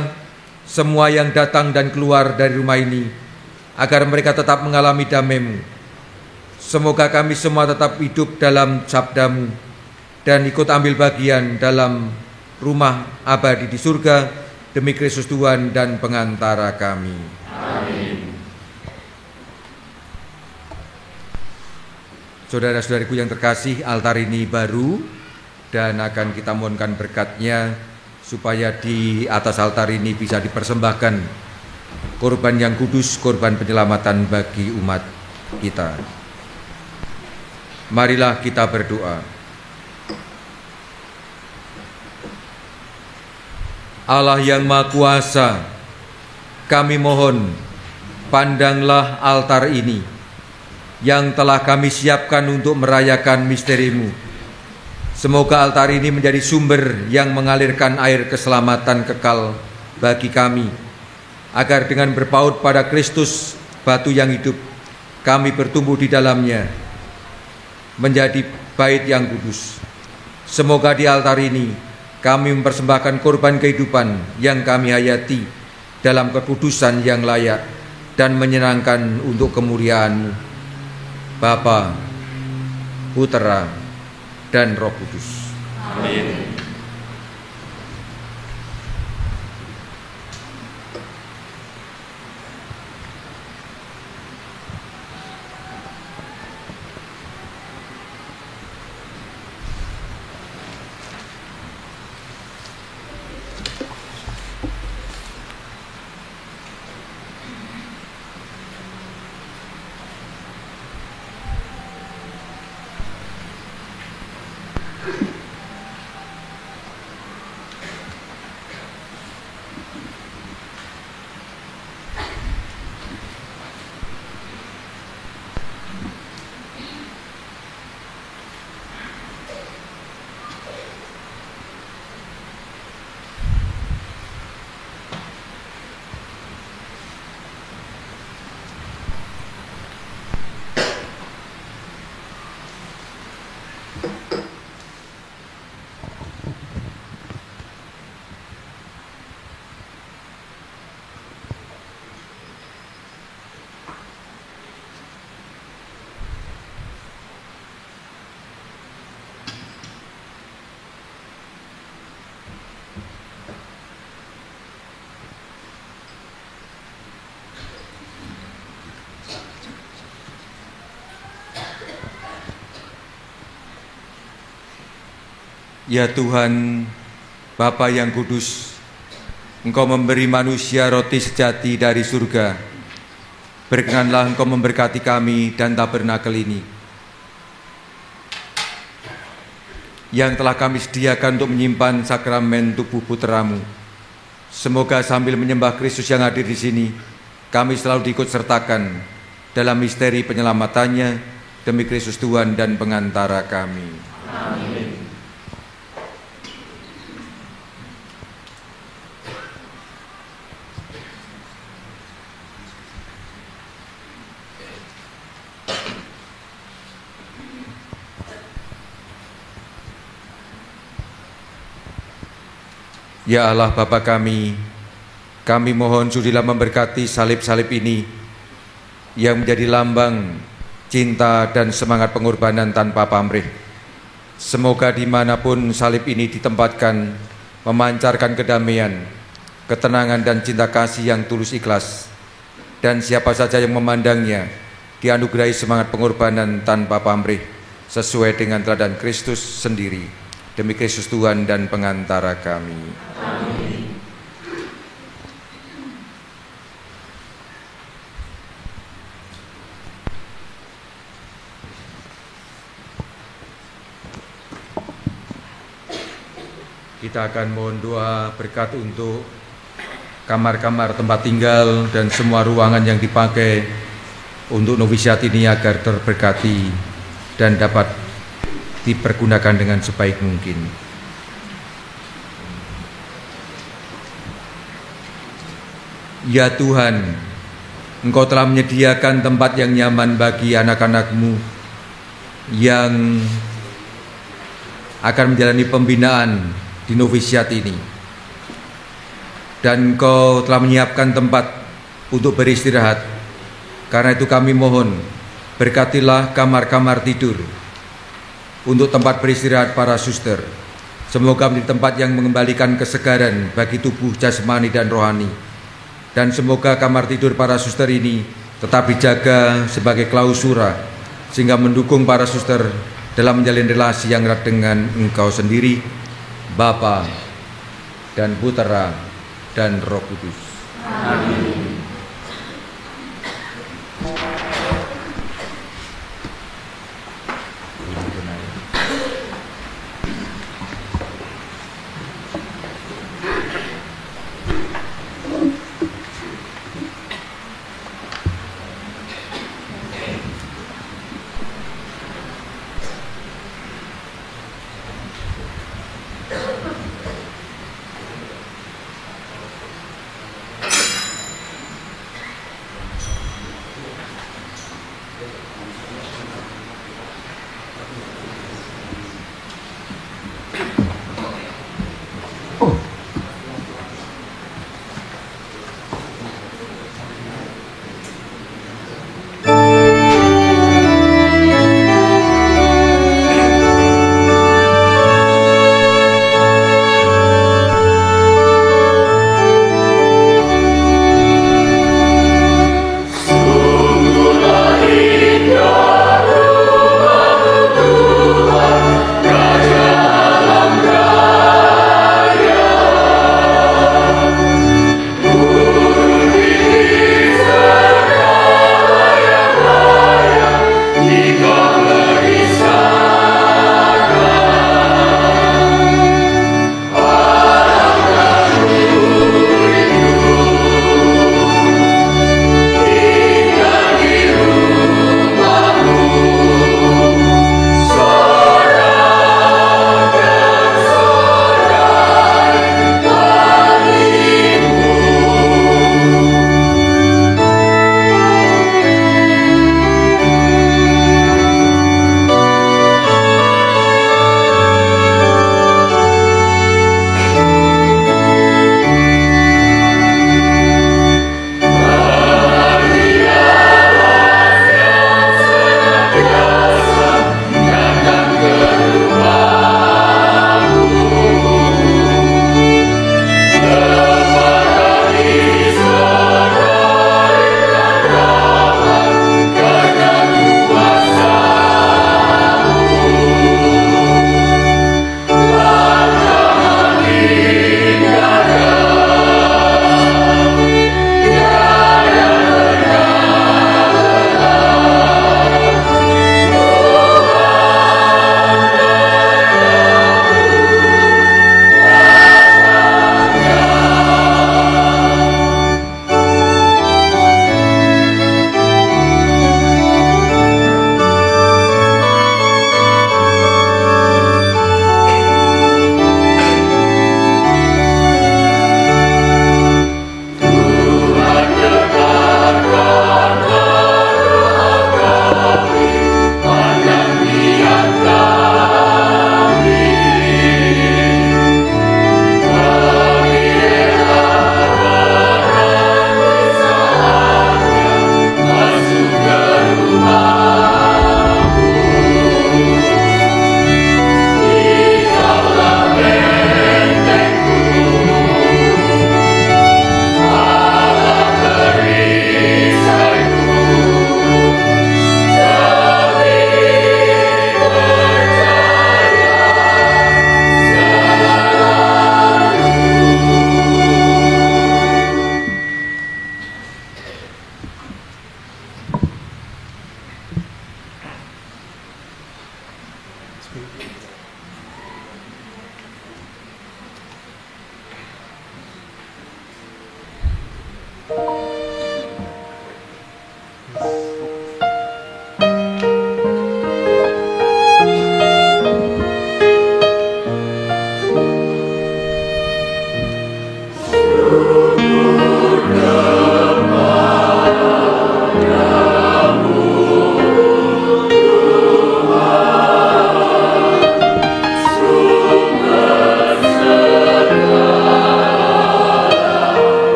semua yang datang dan keluar dari rumah ini agar mereka tetap mengalami damai-Mu. Semoga kami semua tetap hidup dalam sabda-Mu dan ikut ambil bagian dalam rumah abadi di surga demi Kristus Tuhan dan pengantara kami. Amin. Saudara-saudariku yang terkasih, altar ini baru dan akan kita mohonkan berkat-Nya supaya di atas altar ini bisa dipersembahkan korban yang kudus, korban penyelamatan bagi umat kita. Marilah kita berdoa. Allah yang Maha Kuasa, kami mohon, pandanglah altar ini yang telah kami siapkan untuk merayakan misteri-Mu. Semoga altar ini menjadi sumber yang mengalirkan air keselamatan kekal bagi kami, agar dengan berpaut pada Kristus, batu yang hidup, kami bertumbuh di dalamnya, menjadi bait yang kudus. Semoga di altar ini kami mempersembahkan korban kehidupan yang kami hayati dalam kekudusan yang layak dan menyenangkan untuk kemuliaan-Mu, Bapa, Putra, dan Roh Kudus. Amin. Ya Tuhan, Bapa yang kudus, Engkau memberi manusia roti sejati dari surga. Berkenanlah Engkau memberkati kami dan tabernakel ini, yang telah kami sediakan untuk menyimpan sakramen tubuh Putra-Mu. Semoga sambil menyembah Kristus yang hadir di sini, kami selalu diikut sertakan dalam misteri penyelamatannya, demi Kristus Tuhan dan pengantara kami. Amin. Ya Allah Bapa kami mohon sudilah memberkati salib-salib ini yang menjadi lambang cinta dan semangat pengorbanan tanpa pamrih. Semoga dimanapun salib ini ditempatkan, memancarkan kedamaian, ketenangan dan cinta kasih yang tulus ikhlas. Dan siapa saja yang memandangnya dianugerahi semangat pengorbanan tanpa pamrih sesuai dengan teladan Kristus sendiri, demi Kristus Tuhan dan pengantara kami. Amin. Kita akan mohon doa berkat untuk kamar-kamar tempat tinggal dan semua ruangan yang dipakai untuk novisiat ini agar terberkati dan dapat dipergunakan dengan sebaik mungkin. Ya Tuhan, Engkau telah menyediakan tempat yang nyaman bagi anak-anak-Mu yang akan menjalani pembinaan di novisiat ini. Dan Engkau telah menyiapkan tempat untuk beristirahat. Karena itu kami mohon, berkatilah kamar-kamar tidur untuk tempat beristirahat para suster. Semoga menjadi tempat yang mengembalikan kesegaran bagi tubuh jasmani dan rohani. Dan semoga kamar tidur para suster ini tetap dijaga sebagai klausura, sehingga mendukung para suster dalam menjalin relasi yang erat dengan Engkau sendiri, Bapa dan Putra dan Roh Kudus. Amin.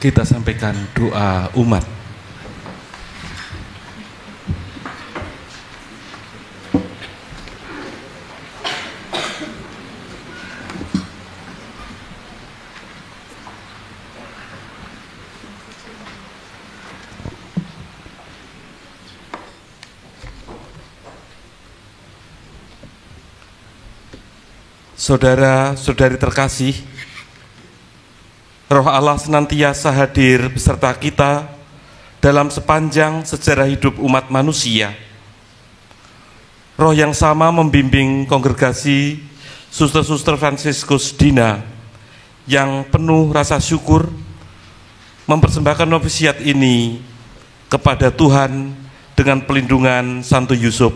kita sampaikan doa umat. Saudara-saudari terkasih, Roh Allah senantiasa hadir beserta kita dalam sepanjang sejarah hidup umat manusia. Roh yang sama membimbing kongregasi Suster-Suster Fransiskus Dina yang penuh rasa syukur mempersembahkan novisiat ini kepada Tuhan dengan pelindungan Santo Yusuf.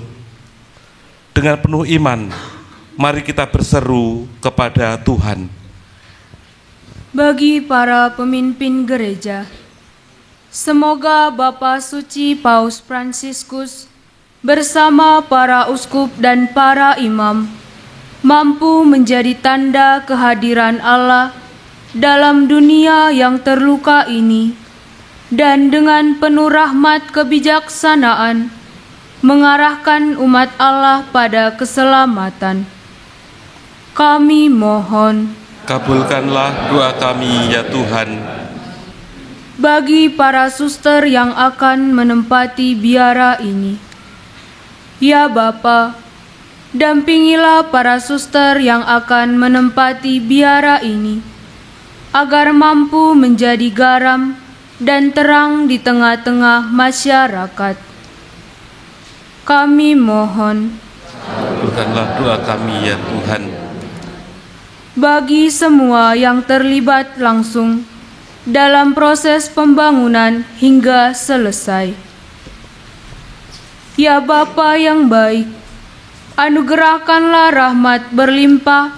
Dengan penuh iman, mari kita berseru kepada Tuhan. Bagi para pemimpin gereja, semoga Bapa Suci Paus Fransiskus bersama para uskup dan para imam mampu menjadi tanda kehadiran Allah dalam dunia yang terluka ini, dan dengan penuh rahmat kebijaksanaan mengarahkan umat Allah pada keselamatan. Kami mohon, kabulkanlah doa kami ya Tuhan. Bagi para suster yang akan menempati biara ini, ya Bapa, dampingilah para suster yang akan menempati biara ini, agar mampu menjadi garam dan terang di tengah-tengah masyarakat. Kami mohon, kabulkanlah doa kami ya Tuhan. Bagi semua yang terlibat langsung dalam proses pembangunan hingga selesai, ya Bapa yang baik, anugerahkanlah rahmat berlimpah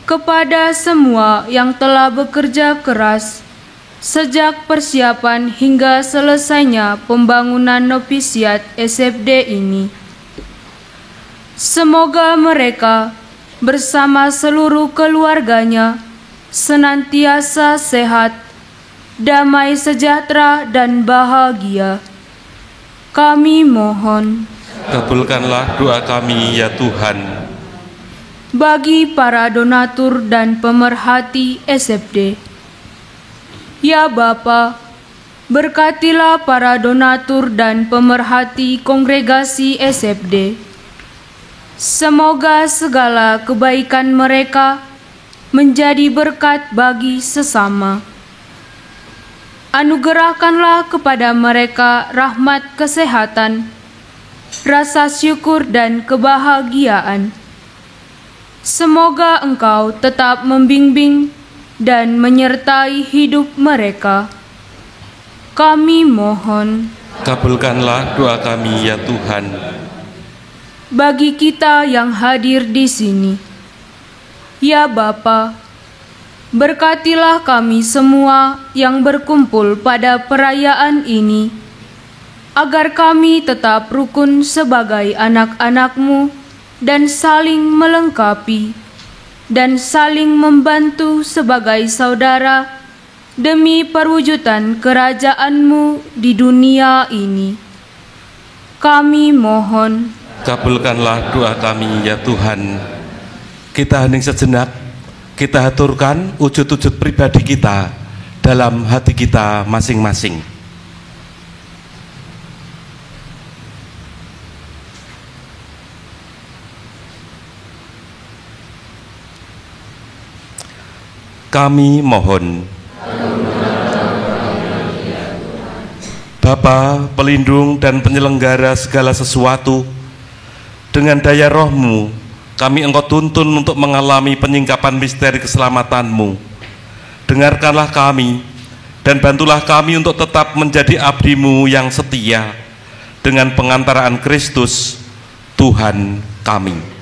kepada semua yang telah bekerja keras sejak persiapan hingga selesainya pembangunan novisiat SFD ini. Semoga mereka bersama seluruh keluarganya senantiasa sehat, damai sejahtera dan bahagia. Kami mohon, kabulkanlah doa kami ya Tuhan. Bagi para donatur dan pemerhati SFD, ya Bapa, berkatilah para donatur dan pemerhati kongregasi SFD. Semoga segala kebaikan mereka menjadi berkat bagi sesama. Anugerahkanlah kepada mereka rahmat kesehatan, rasa syukur dan kebahagiaan. Semoga Engkau tetap membimbing dan menyertai hidup mereka. Kami mohon, kabulkanlah doa kami ya Tuhan. Bagi kita yang hadir di sini, ya Bapa, berkatilah kami semua yang berkumpul pada perayaan ini, agar kami tetap rukun sebagai anak-anak-Mu dan saling melengkapi dan saling membantu sebagai saudara demi perwujudan kerajaan-Mu di dunia ini. Kami mohon, kabulkanlah doa kami ya Tuhan. Kita hening sejenak, kita aturkan wujud-wujud pribadi kita dalam hati kita masing-masing. Kami mohon, Bapa, pelindung dan penyelenggara segala sesuatu, dengan daya Roh-Mu, kami Engkau tuntun untuk mengalami penyingkapan misteri keselamatan-Mu. Dengarkanlah kami, dan bantulah kami untuk tetap menjadi abdi-Mu yang setia, dengan pengantaraan Kristus, Tuhan kami.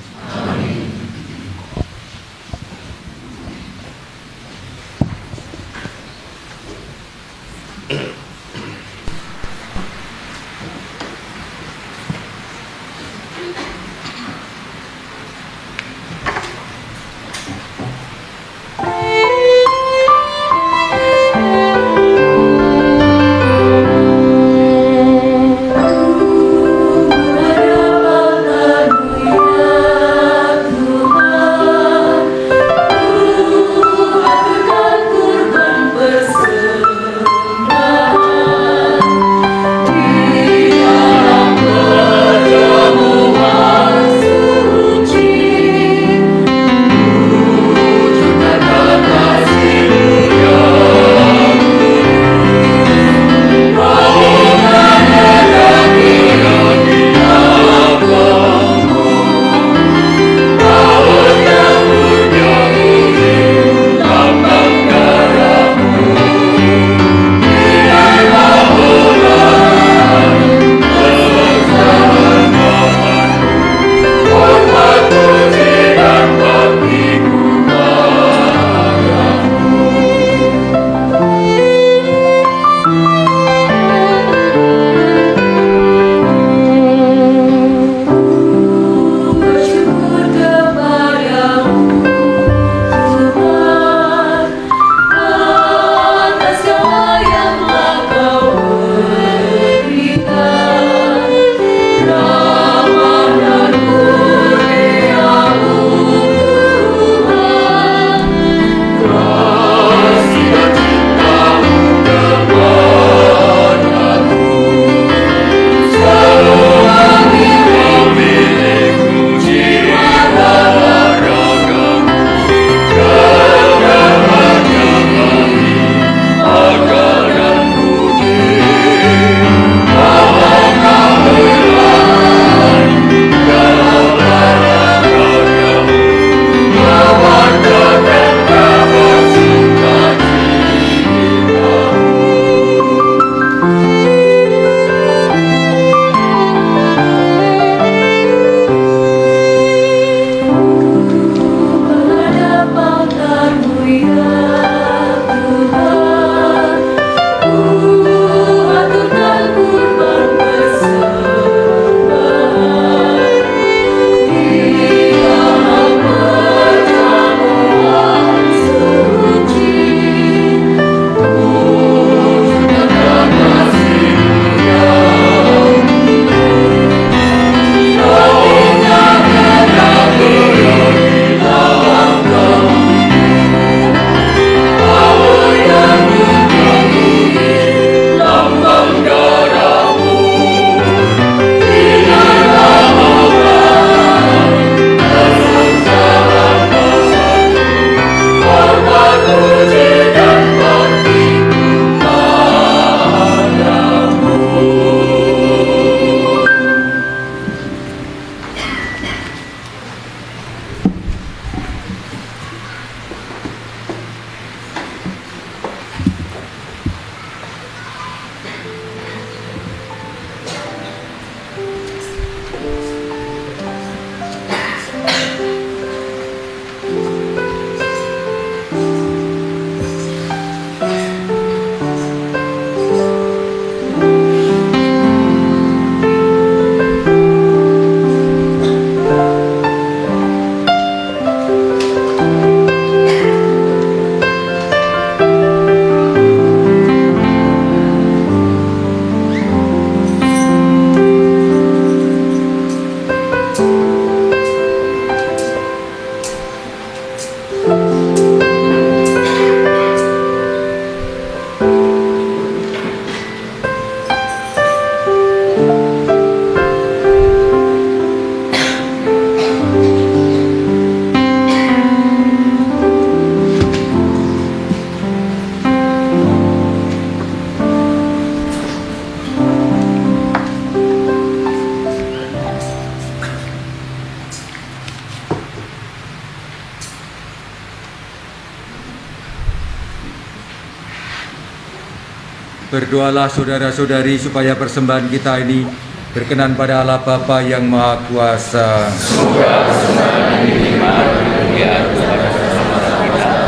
Berdoalah saudara-saudari supaya persembahan kita ini berkenan pada Allah Bapa yang Maha Kuasa. Semoga persembahan ini diterima dan kemuliaan kepada keselamatan kita.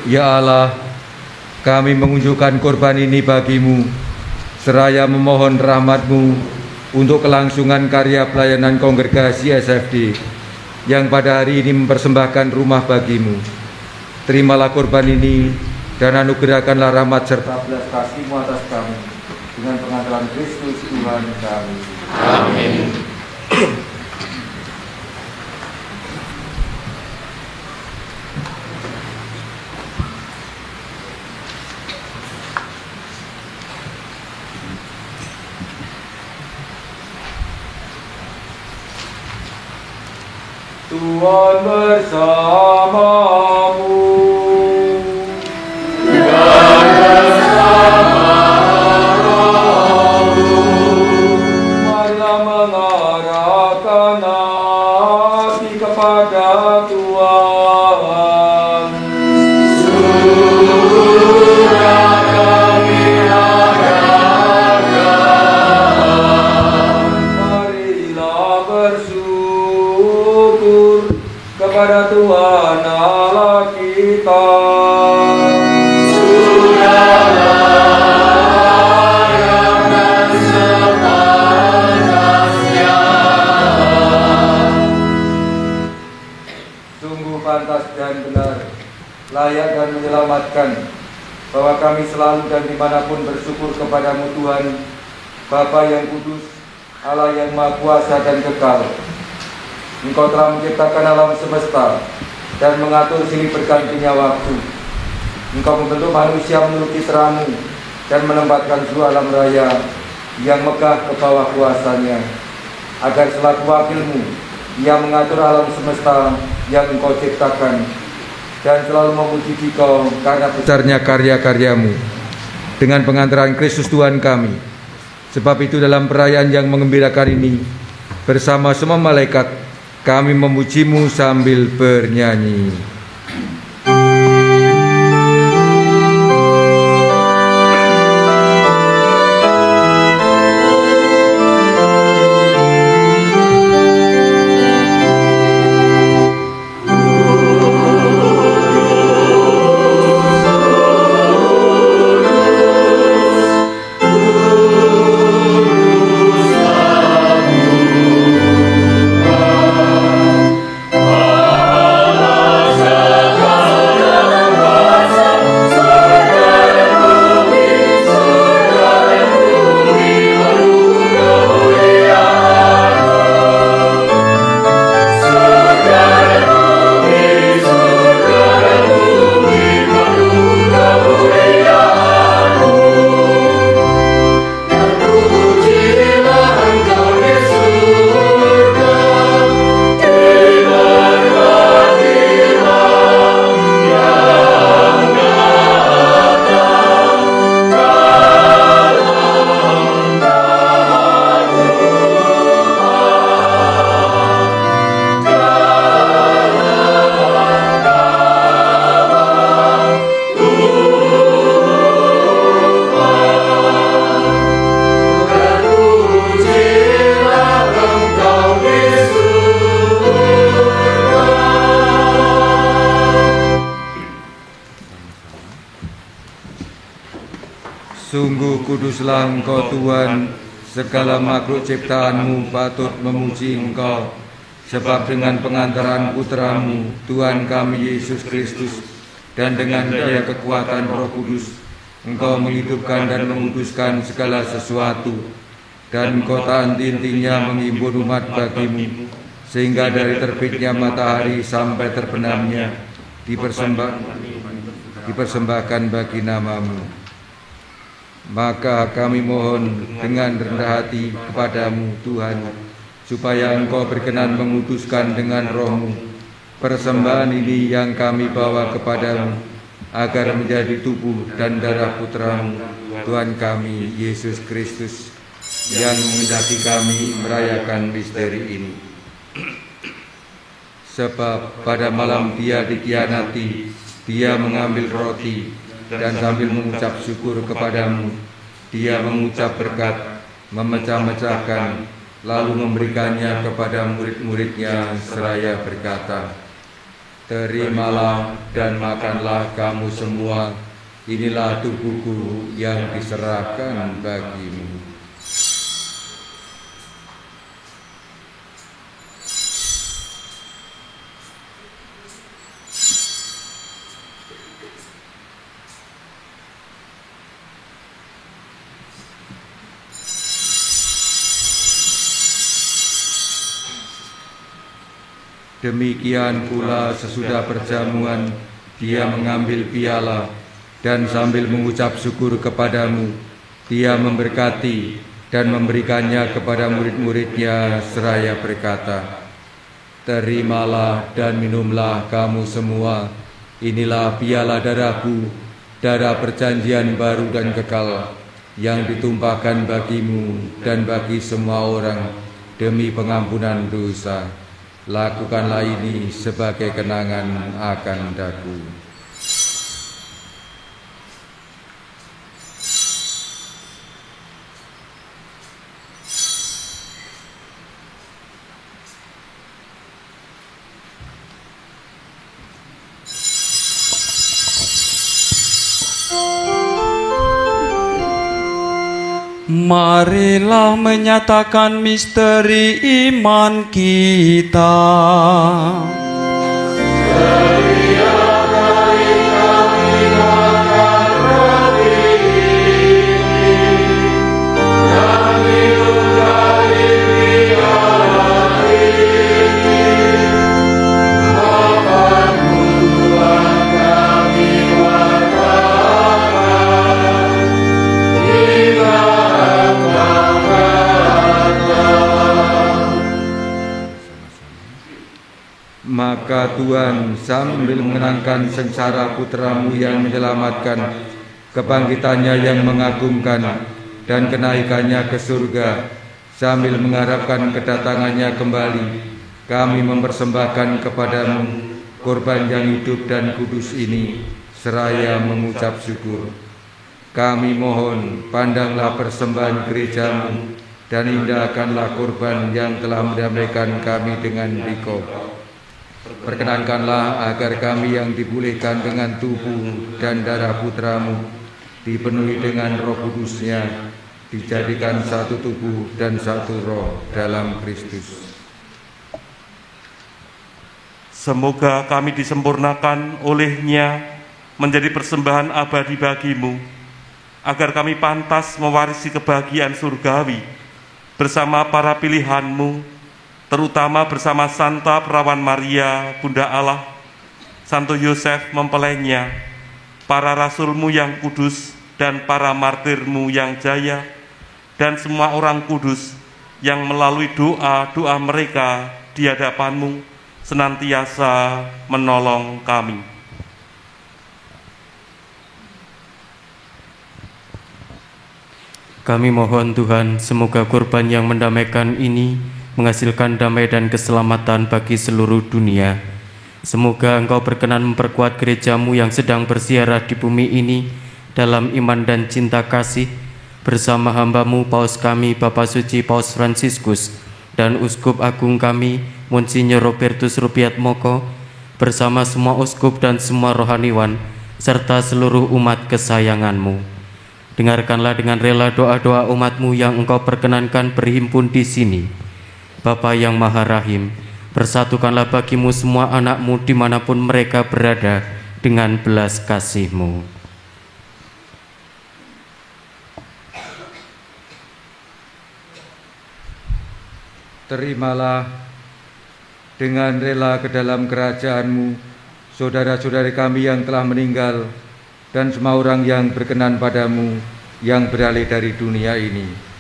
Ya Allah, kami mengunjukkan korban ini bagimu, seraya memohon rahmat-Mu untuk kelangsungan karya pelayanan kongregasi SFD yang pada hari ini mempersembahkan rumah bagimu. Terimalah korban ini dan anugerahkanlah rahmat serta belas kasih-Mu atas kami dengan pengadilan Kristus Tuhan kami. Amin. Tuhan bersamamu. Marilah mengarahkan hati kepada Tuhan. Surah kami harapkan. Marilah bersyukur kepada Tuhan Allah kita. Pantas dan benar, layak dan menyelamatkan, bahwa kami selalu dan dimanapun bersyukur kepadamu Tuhan, Bapa yang kudus, Allah yang Maha Kuasa dan kekal. Engkau telah menciptakan alam semesta dan mengatur silih bergantinya waktu. Engkau membentuk manusia menurut fitrah-Mu dan menempatkan seluruh alam raya yang megah ke bawah kuasanya, agar selaku wakil-Mu Ia mengatur alam semesta yang Engkau ciptakan dan selalu memuji Engkau karena besarnya karya-karya-Mu dengan pengantaran Kristus Tuhan kami. Sebab itu dalam perayaan yang menggembirakan ini, bersama semua malaikat kami memuji-Mu sambil bernyanyi. Sungguh kuduslah Engkau Tuhan, segala makhluk ciptaan-Mu patut memuji Engkau, sebab dengan pengantaran Putra-Mu, Tuhan kami Yesus Kristus, dan dengan daya kekuatan Roh Kudus, Engkau menghidupkan dan menguduskan segala sesuatu, dan Engkau tak henti-hentinya menghimpun umat bagimu, sehingga dari terbitnya matahari sampai terbenamnya dipersembahkan bagi nama-Mu. Maka kami mohon dengan rendah hati kepadamu Tuhan, supaya Engkau berkenan menguduskan dengan Roh-Mu persembahan ini yang kami bawa kepadamu, agar menjadi tubuh dan darah Putra-Mu, Tuhan kami Yesus Kristus, yang menghendaki kami merayakan misteri ini. Sebab pada malam Dia dikhianati, dia mengambil roti dan sambil mengucap syukur kepadamu, dia mengucap berkat, memecah-mecahkan, lalu memberikannya kepada murid-muridnya seraya berkata, "Terimalah dan makanlah kamu semua, inilah tubuhku yang diserahkan bagimu." Demikian pula sesudah perjamuan, dia mengambil piala dan sambil mengucap syukur kepadamu, dia memberkati dan memberikannya kepada murid-muridnya seraya berkata, "Terimalah dan minumlah kamu semua, inilah piala darahku, darah perjanjian baru dan kekal, yang ditumpahkan bagimu dan bagi semua orang demi pengampunan dosa. Lakukanlah ini sebagai kenangan akan daku." Marilah menyatakan misteri iman kita. Maka Tuhan sambil mengenangkan sengsara putramu yang menyelamatkan, kebangkitannya yang mengagumkan, dan kenaikannya ke surga, sambil mengharapkan kedatangannya kembali, kami mempersembahkan kepadamu korban yang hidup dan kudus ini, seraya mengucap syukur. Kami mohon, pandanglah persembahan gerejamu, dan indahkanlah korban yang telah mendamaikan kami dengan Dikau. Perkenankanlah agar kami yang dipulihkan dengan tubuh dan darah putramu, dipenuhi dengan Roh Kudus-Nya, dijadikan satu tubuh dan satu roh dalam Kristus. Semoga kami disempurnakan oleh-Nya menjadi persembahan abadi bagimu, agar kami pantas mewarisi kebahagiaan surgawi bersama para pilihan-Mu, terutama bersama Santa Perawan Maria, Bunda Allah, Santo Yosef mempelainya, para rasul-Mu yang kudus dan para martir-Mu yang jaya, dan semua orang kudus yang melalui doa-doa mereka di hadapan-Mu senantiasa menolong kami. Kami mohon Tuhan, semoga kurban yang mendamaikan ini menghasilkan damai dan keselamatan bagi seluruh dunia. Semoga Engkau berkenan memperkuat gereja-Mu yang sedang bersiarah di bumi ini dalam iman dan cinta kasih, bersama hamba-Mu Paus kami Bapak Suci Paus Fransiskus dan Uskup Agung kami Monsinyur Robertus Rupiatmoko, bersama semua uskup dan semua rohaniwan serta seluruh umat kesayangan-Mu. Dengarkanlah dengan rela doa-doa umat-Mu yang Engkau perkenankan berhimpun di sini. Bapa yang Maha Rahim, persatukanlah bagi-Mu semua anak-Mu dimanapun mereka berada dengan belas kasih-Mu. Terimalah dengan rela ke dalam kerajaan-Mu saudara-saudari kami yang telah meninggal dan semua orang yang berkenan padamu yang beralih dari dunia ini.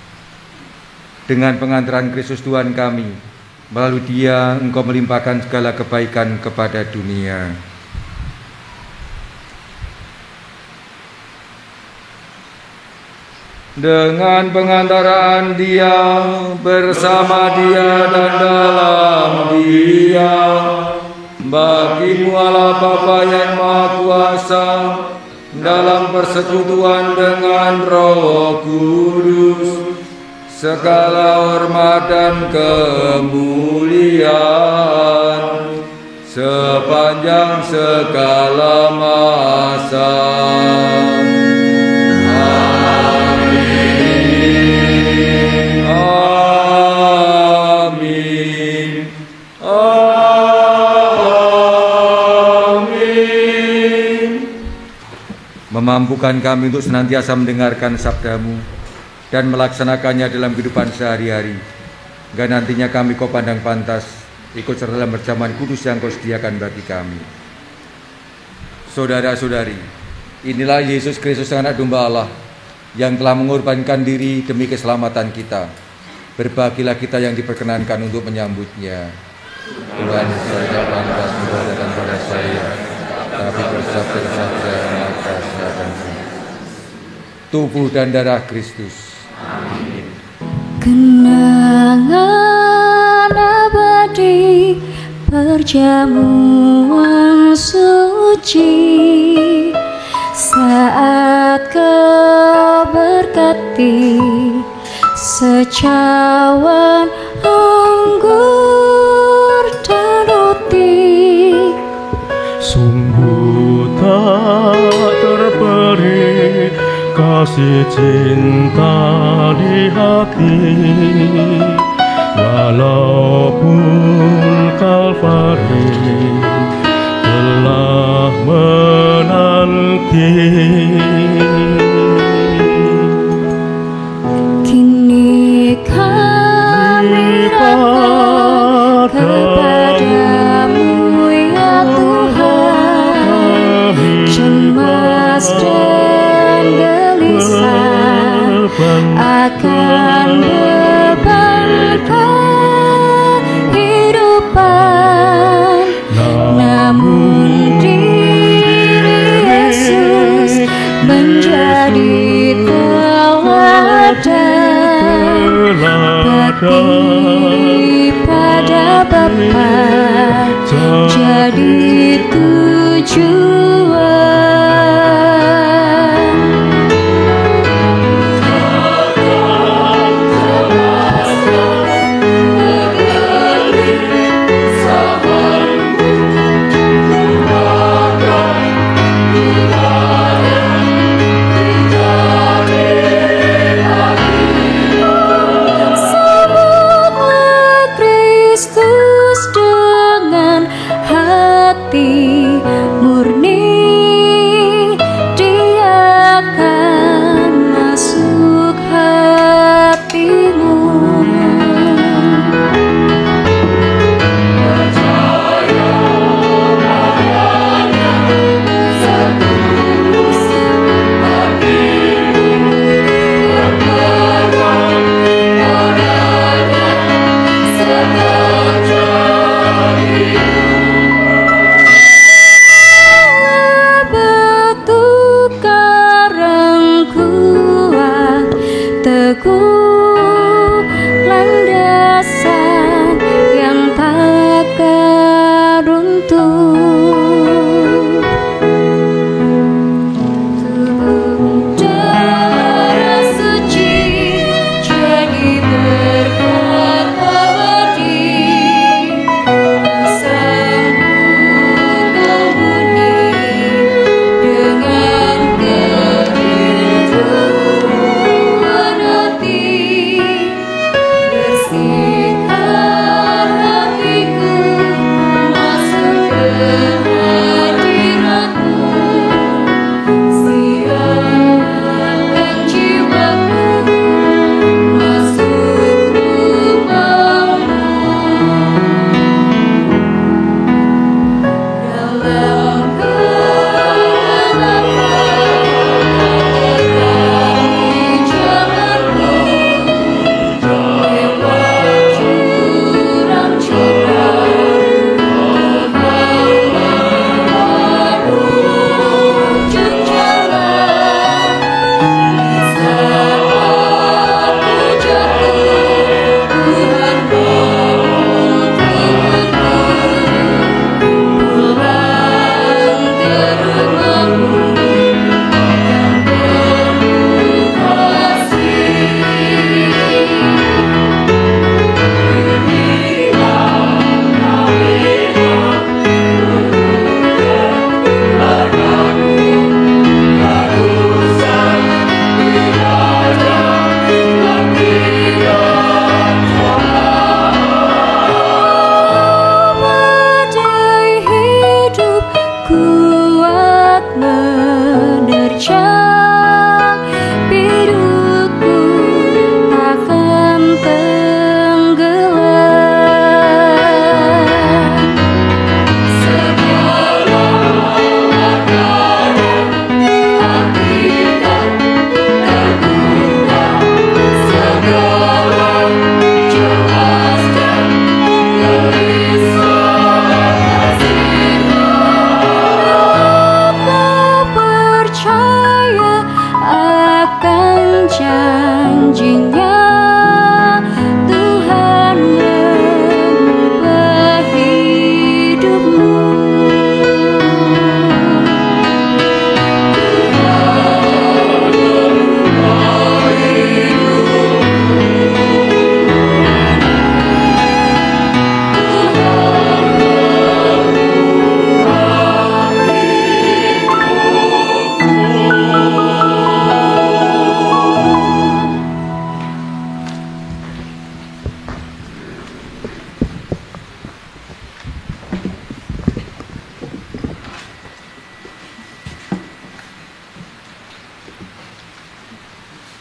Dengan pengantaran Kristus Tuhan kami, melalui Dia Engkau melimpahkan segala kebaikan kepada dunia. Dengan pengantaran Dia, bersama Dia dan dalam Dia, bagi-Mu Allah Bapa yang Maha Kuasa, persekutuan dengan Roh Kudus, segala hormat dan kemuliaan sepanjang segala masa. Amin. Amin. Amin. Memampukan kami untuk senantiasa mendengarkan sabda-Mu dan melaksanakannya dalam kehidupan sehari-hari, hingga nantinya kami Kau pandang pantas ikut serta dalam perjamuan kudus yang Kau sediakan bagi kami. Saudara-saudari, inilah Yesus Kristus, anak domba Allah, yang telah mengorbankan diri demi keselamatan kita. Berbahagialah kita yang diperkenankan untuk menyambutnya. Tuhan, saya tidak pantas datang pada saya, tapi bersabda saja maka saya akan sembuh. Tubuh dan darah Kristus. Amin. Kenangan abadi perjamuan suci, saat Kau berkati secawan anggur dan roti. Sungguh tak terperi kasih cinta di hati, walaupun Kalvari telah menanti. Kini kami datang kepadamu ya Tuhan, cemas dan gelisah akan beban kehidupan, namun diri Yesus menjadi teladan, bakti pada Bapa jadi tujuan. Kristus dengan hati murni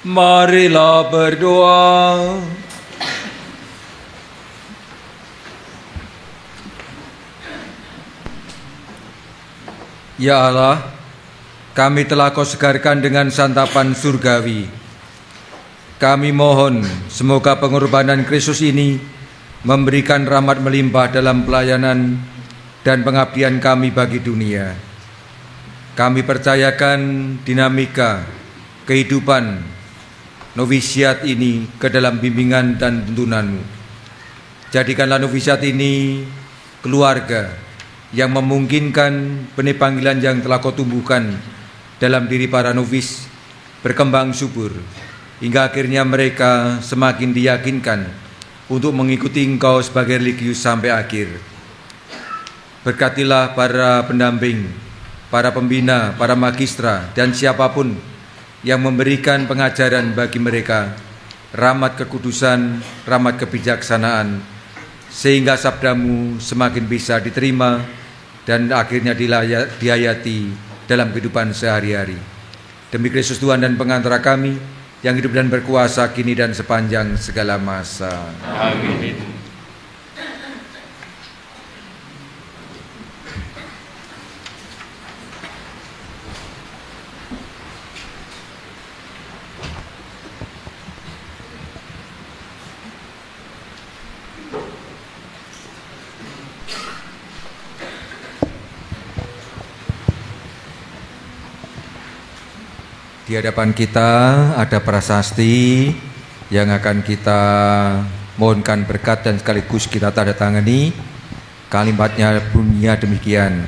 Marilah berdoa. Ya Allah, kami telah Kau segarkan dengan santapan surgawi. Kami mohon semoga pengorbanan Kristus ini memberikan rahmat melimpah dalam pelayanan dan pengabdian kami bagi dunia. Kami percayakan dinamika kehidupan novisiat ini ke dalam bimbingan dan tuntunan-Mu. Jadikanlah novisiat ini keluarga yang memungkinkan benih panggilan yang telah Kau tumbuhkan dalam diri para novis berkembang subur, hingga akhirnya mereka semakin diyakinkan untuk mengikuti Engkau sebagai religius sampai akhir. Berkatilah para pendamping, para pembina, para magistra, dan siapapun yang memberikan pengajaran bagi mereka, rahmat kekudusan, rahmat kebijaksanaan, sehingga sabda-Mu semakin bisa diterima dan akhirnya dihayati dalam kehidupan sehari-hari. Demi Kristus Tuhan dan pengantara kami, yang hidup dan berkuasa kini dan sepanjang segala masa. Amin. Di hadapan kita ada prasasti yang akan kita mohonkan berkat dan sekaligus kita tanda tangani. Kalimatnya bunyinya demikian: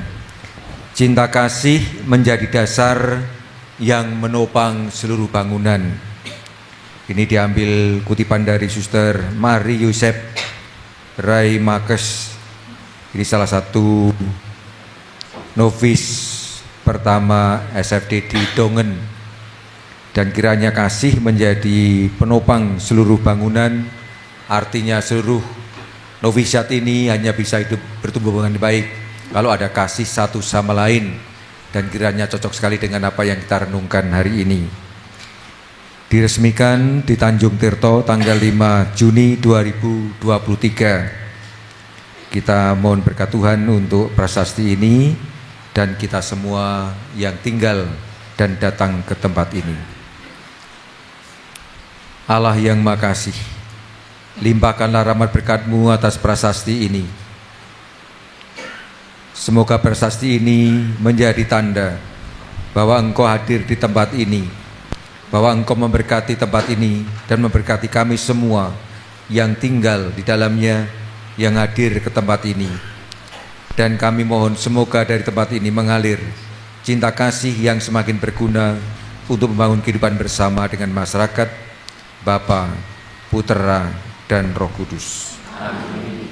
cinta kasih menjadi dasar yang menopang seluruh bangunan. Ini diambil kutipan dari Suster Mari Yosef Rai Makes. Ini salah satu novis pertama SFD di Dongen. Dan kiranya kasih menjadi penopang seluruh bangunan, artinya seluruh novisiat ini hanya bisa hidup bertumbuh dengan baik kalau ada kasih satu sama lain, dan kiranya cocok sekali dengan apa yang kita renungkan hari ini. Diresmikan di Tanjung Tirto tanggal 5 Juni 2023. Kita mohon berkat Tuhan untuk prasasti ini dan kita semua yang tinggal dan datang ke tempat ini. Allah yang Maha Kasih, limpahkanlah rahmat berkat-Mu atas prasasti ini. Semoga prasasti ini menjadi tanda bahwa Engkau hadir di tempat ini, bahwa Engkau memberkati tempat ini dan memberkati kami semua yang tinggal di dalamnya, yang hadir ke tempat ini. Dan kami mohon semoga dari tempat ini mengalir cinta kasih yang semakin berguna untuk membangun kehidupan bersama dengan masyarakat, Bapa, Putera, dan Roh Kudus. Amin.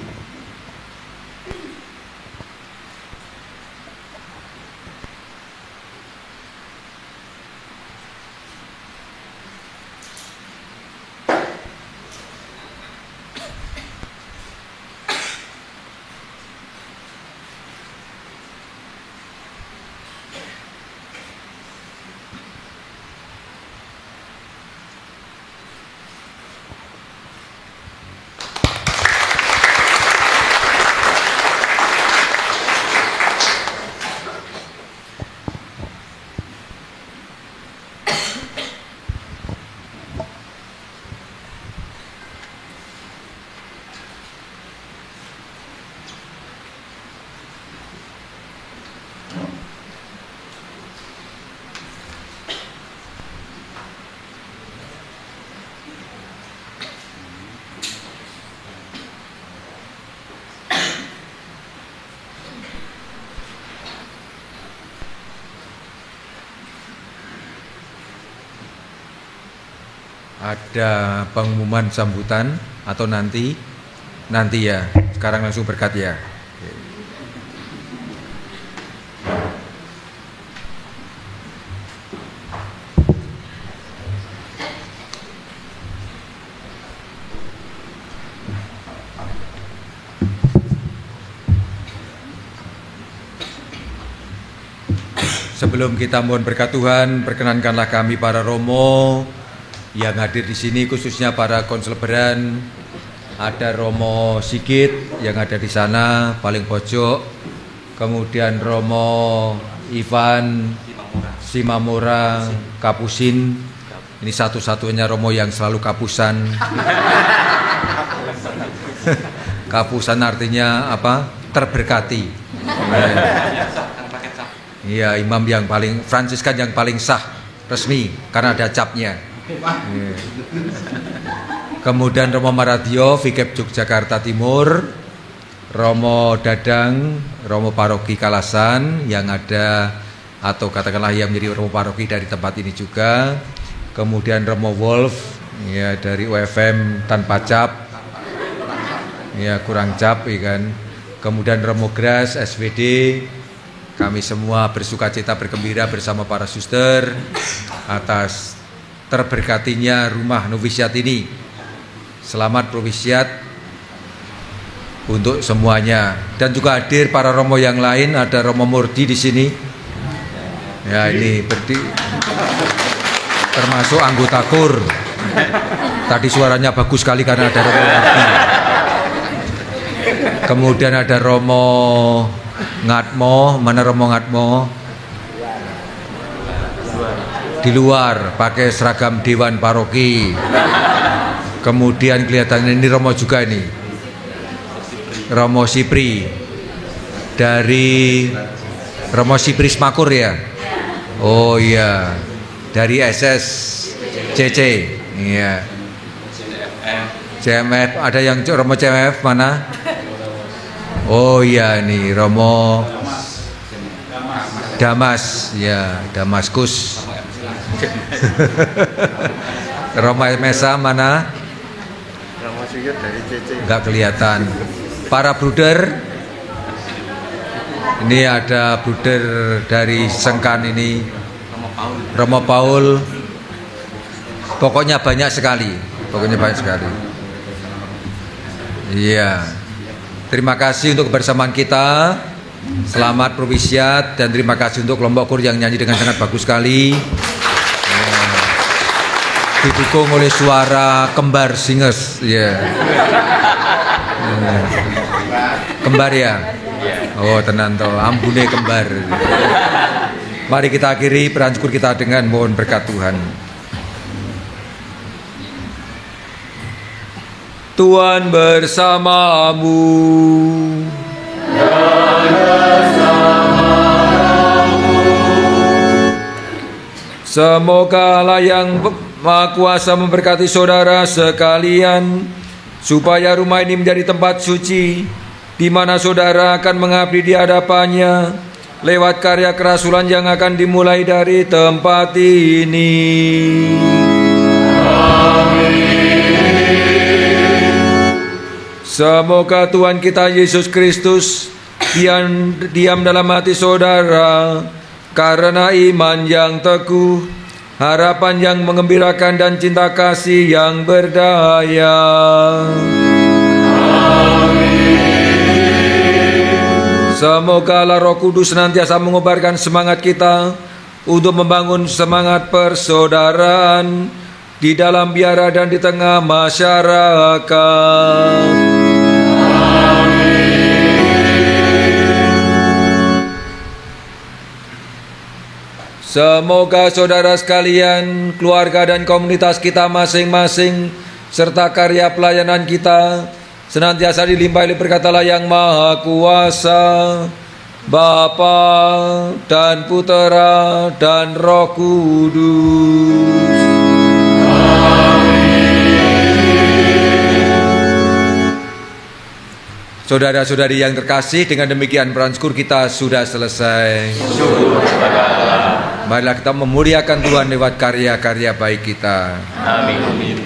Ada pengumuman sambutan atau nanti ya, sekarang langsung berkat ya. Sebelum kita mohon berkat Tuhan, perkenankanlah kami para romo yang hadir di sini, khususnya para konseleberan. Ada Romo Sigit yang ada di sana paling pojok, kemudian Romo Ivan Simamora Kapusin. Ini satu-satunya Romo yang selalu kapusan. Kapusan artinya apa? Terberkati. Iya, imam yang paling Fransiskan yang paling sah resmi karena ada capnya. Kemudian Romo Maradio, Vikep Yogyakarta Timur, Romo Dadang, Romo Paroki Kalasan yang ada atau katakanlah yang menjadi Romo Paroki dari tempat ini juga. Kemudian Romo Wolf ya dari UFM tanpa cap, ya kurang cap ya kan. Kemudian Romo Gras SVD, kami semua bersukacita bergembira bersama para suster atas terberkatinya rumah novisiat ini. Selamat novisiat untuk semuanya. Dan juga hadir para romo yang lain, ada Romo Murdi di sini. Ya ini termasuk anggota KUR. Tadi suaranya bagus sekali karena ada Romo Murdi. Kemudian ada Romo Ngatmo, mana Romo Ngatmo? Di luar pakai seragam Dewan Paroki. Kemudian kelihatan ini Romo juga ini, Romo Sipri dari Romo Sipri Smakur ya. Oh iya, dari SSCC. Iya. CMF, ada yang Romo CMF mana? Oh iya ini Romo Damas, ya Damaskus. Romo Mesa mana? Enggak kelihatan. Para bruder, ini ada bruder dari Sengkan ini, Romo Paul. Pokoknya banyak sekali. Iya. Terima kasih untuk kebersamaan kita. Selamat novisiat dan terima kasih untuk kelompok KUR yang nyanyi dengan sangat bagus sekali. Didukung oleh suara kembar singers, ya. Kembar ya. Oh tenan toh, ambune kembar. Mari kita akhiri peran syukur kita dengan mohon berkat Tuhan. Tuhan bersamamu. Semoga Allah yang Maha Kuasa memberkati saudara sekalian, supaya rumah ini menjadi tempat suci, di mana saudara akan mengabdi di hadapannya, lewat karya kerasulan yang akan dimulai dari tempat ini. Semoga Tuhan kita Yesus Kristus diam dalam hati saudara, karena iman yang teguh, harapan yang mengembirakan dan cinta kasih yang berdaya. Amin. Semoga Allah Roh Kudus senantiasa mengobarkan semangat kita untuk membangun semangat persaudaraan di dalam biara dan di tengah masyarakat. Semoga saudara sekalian, keluarga dan komunitas kita masing-masing, serta karya pelayanan kita senantiasa dilimpahi berkat Allah yang Maha Kuasa, Bapa dan Putera dan Roh Kudus. Saudara-saudari yang terkasih, dengan demikian peran syukur kita sudah selesai. Marilah kita memuliakan Tuhan lewat karya-karya baik kita. Amin. Amin.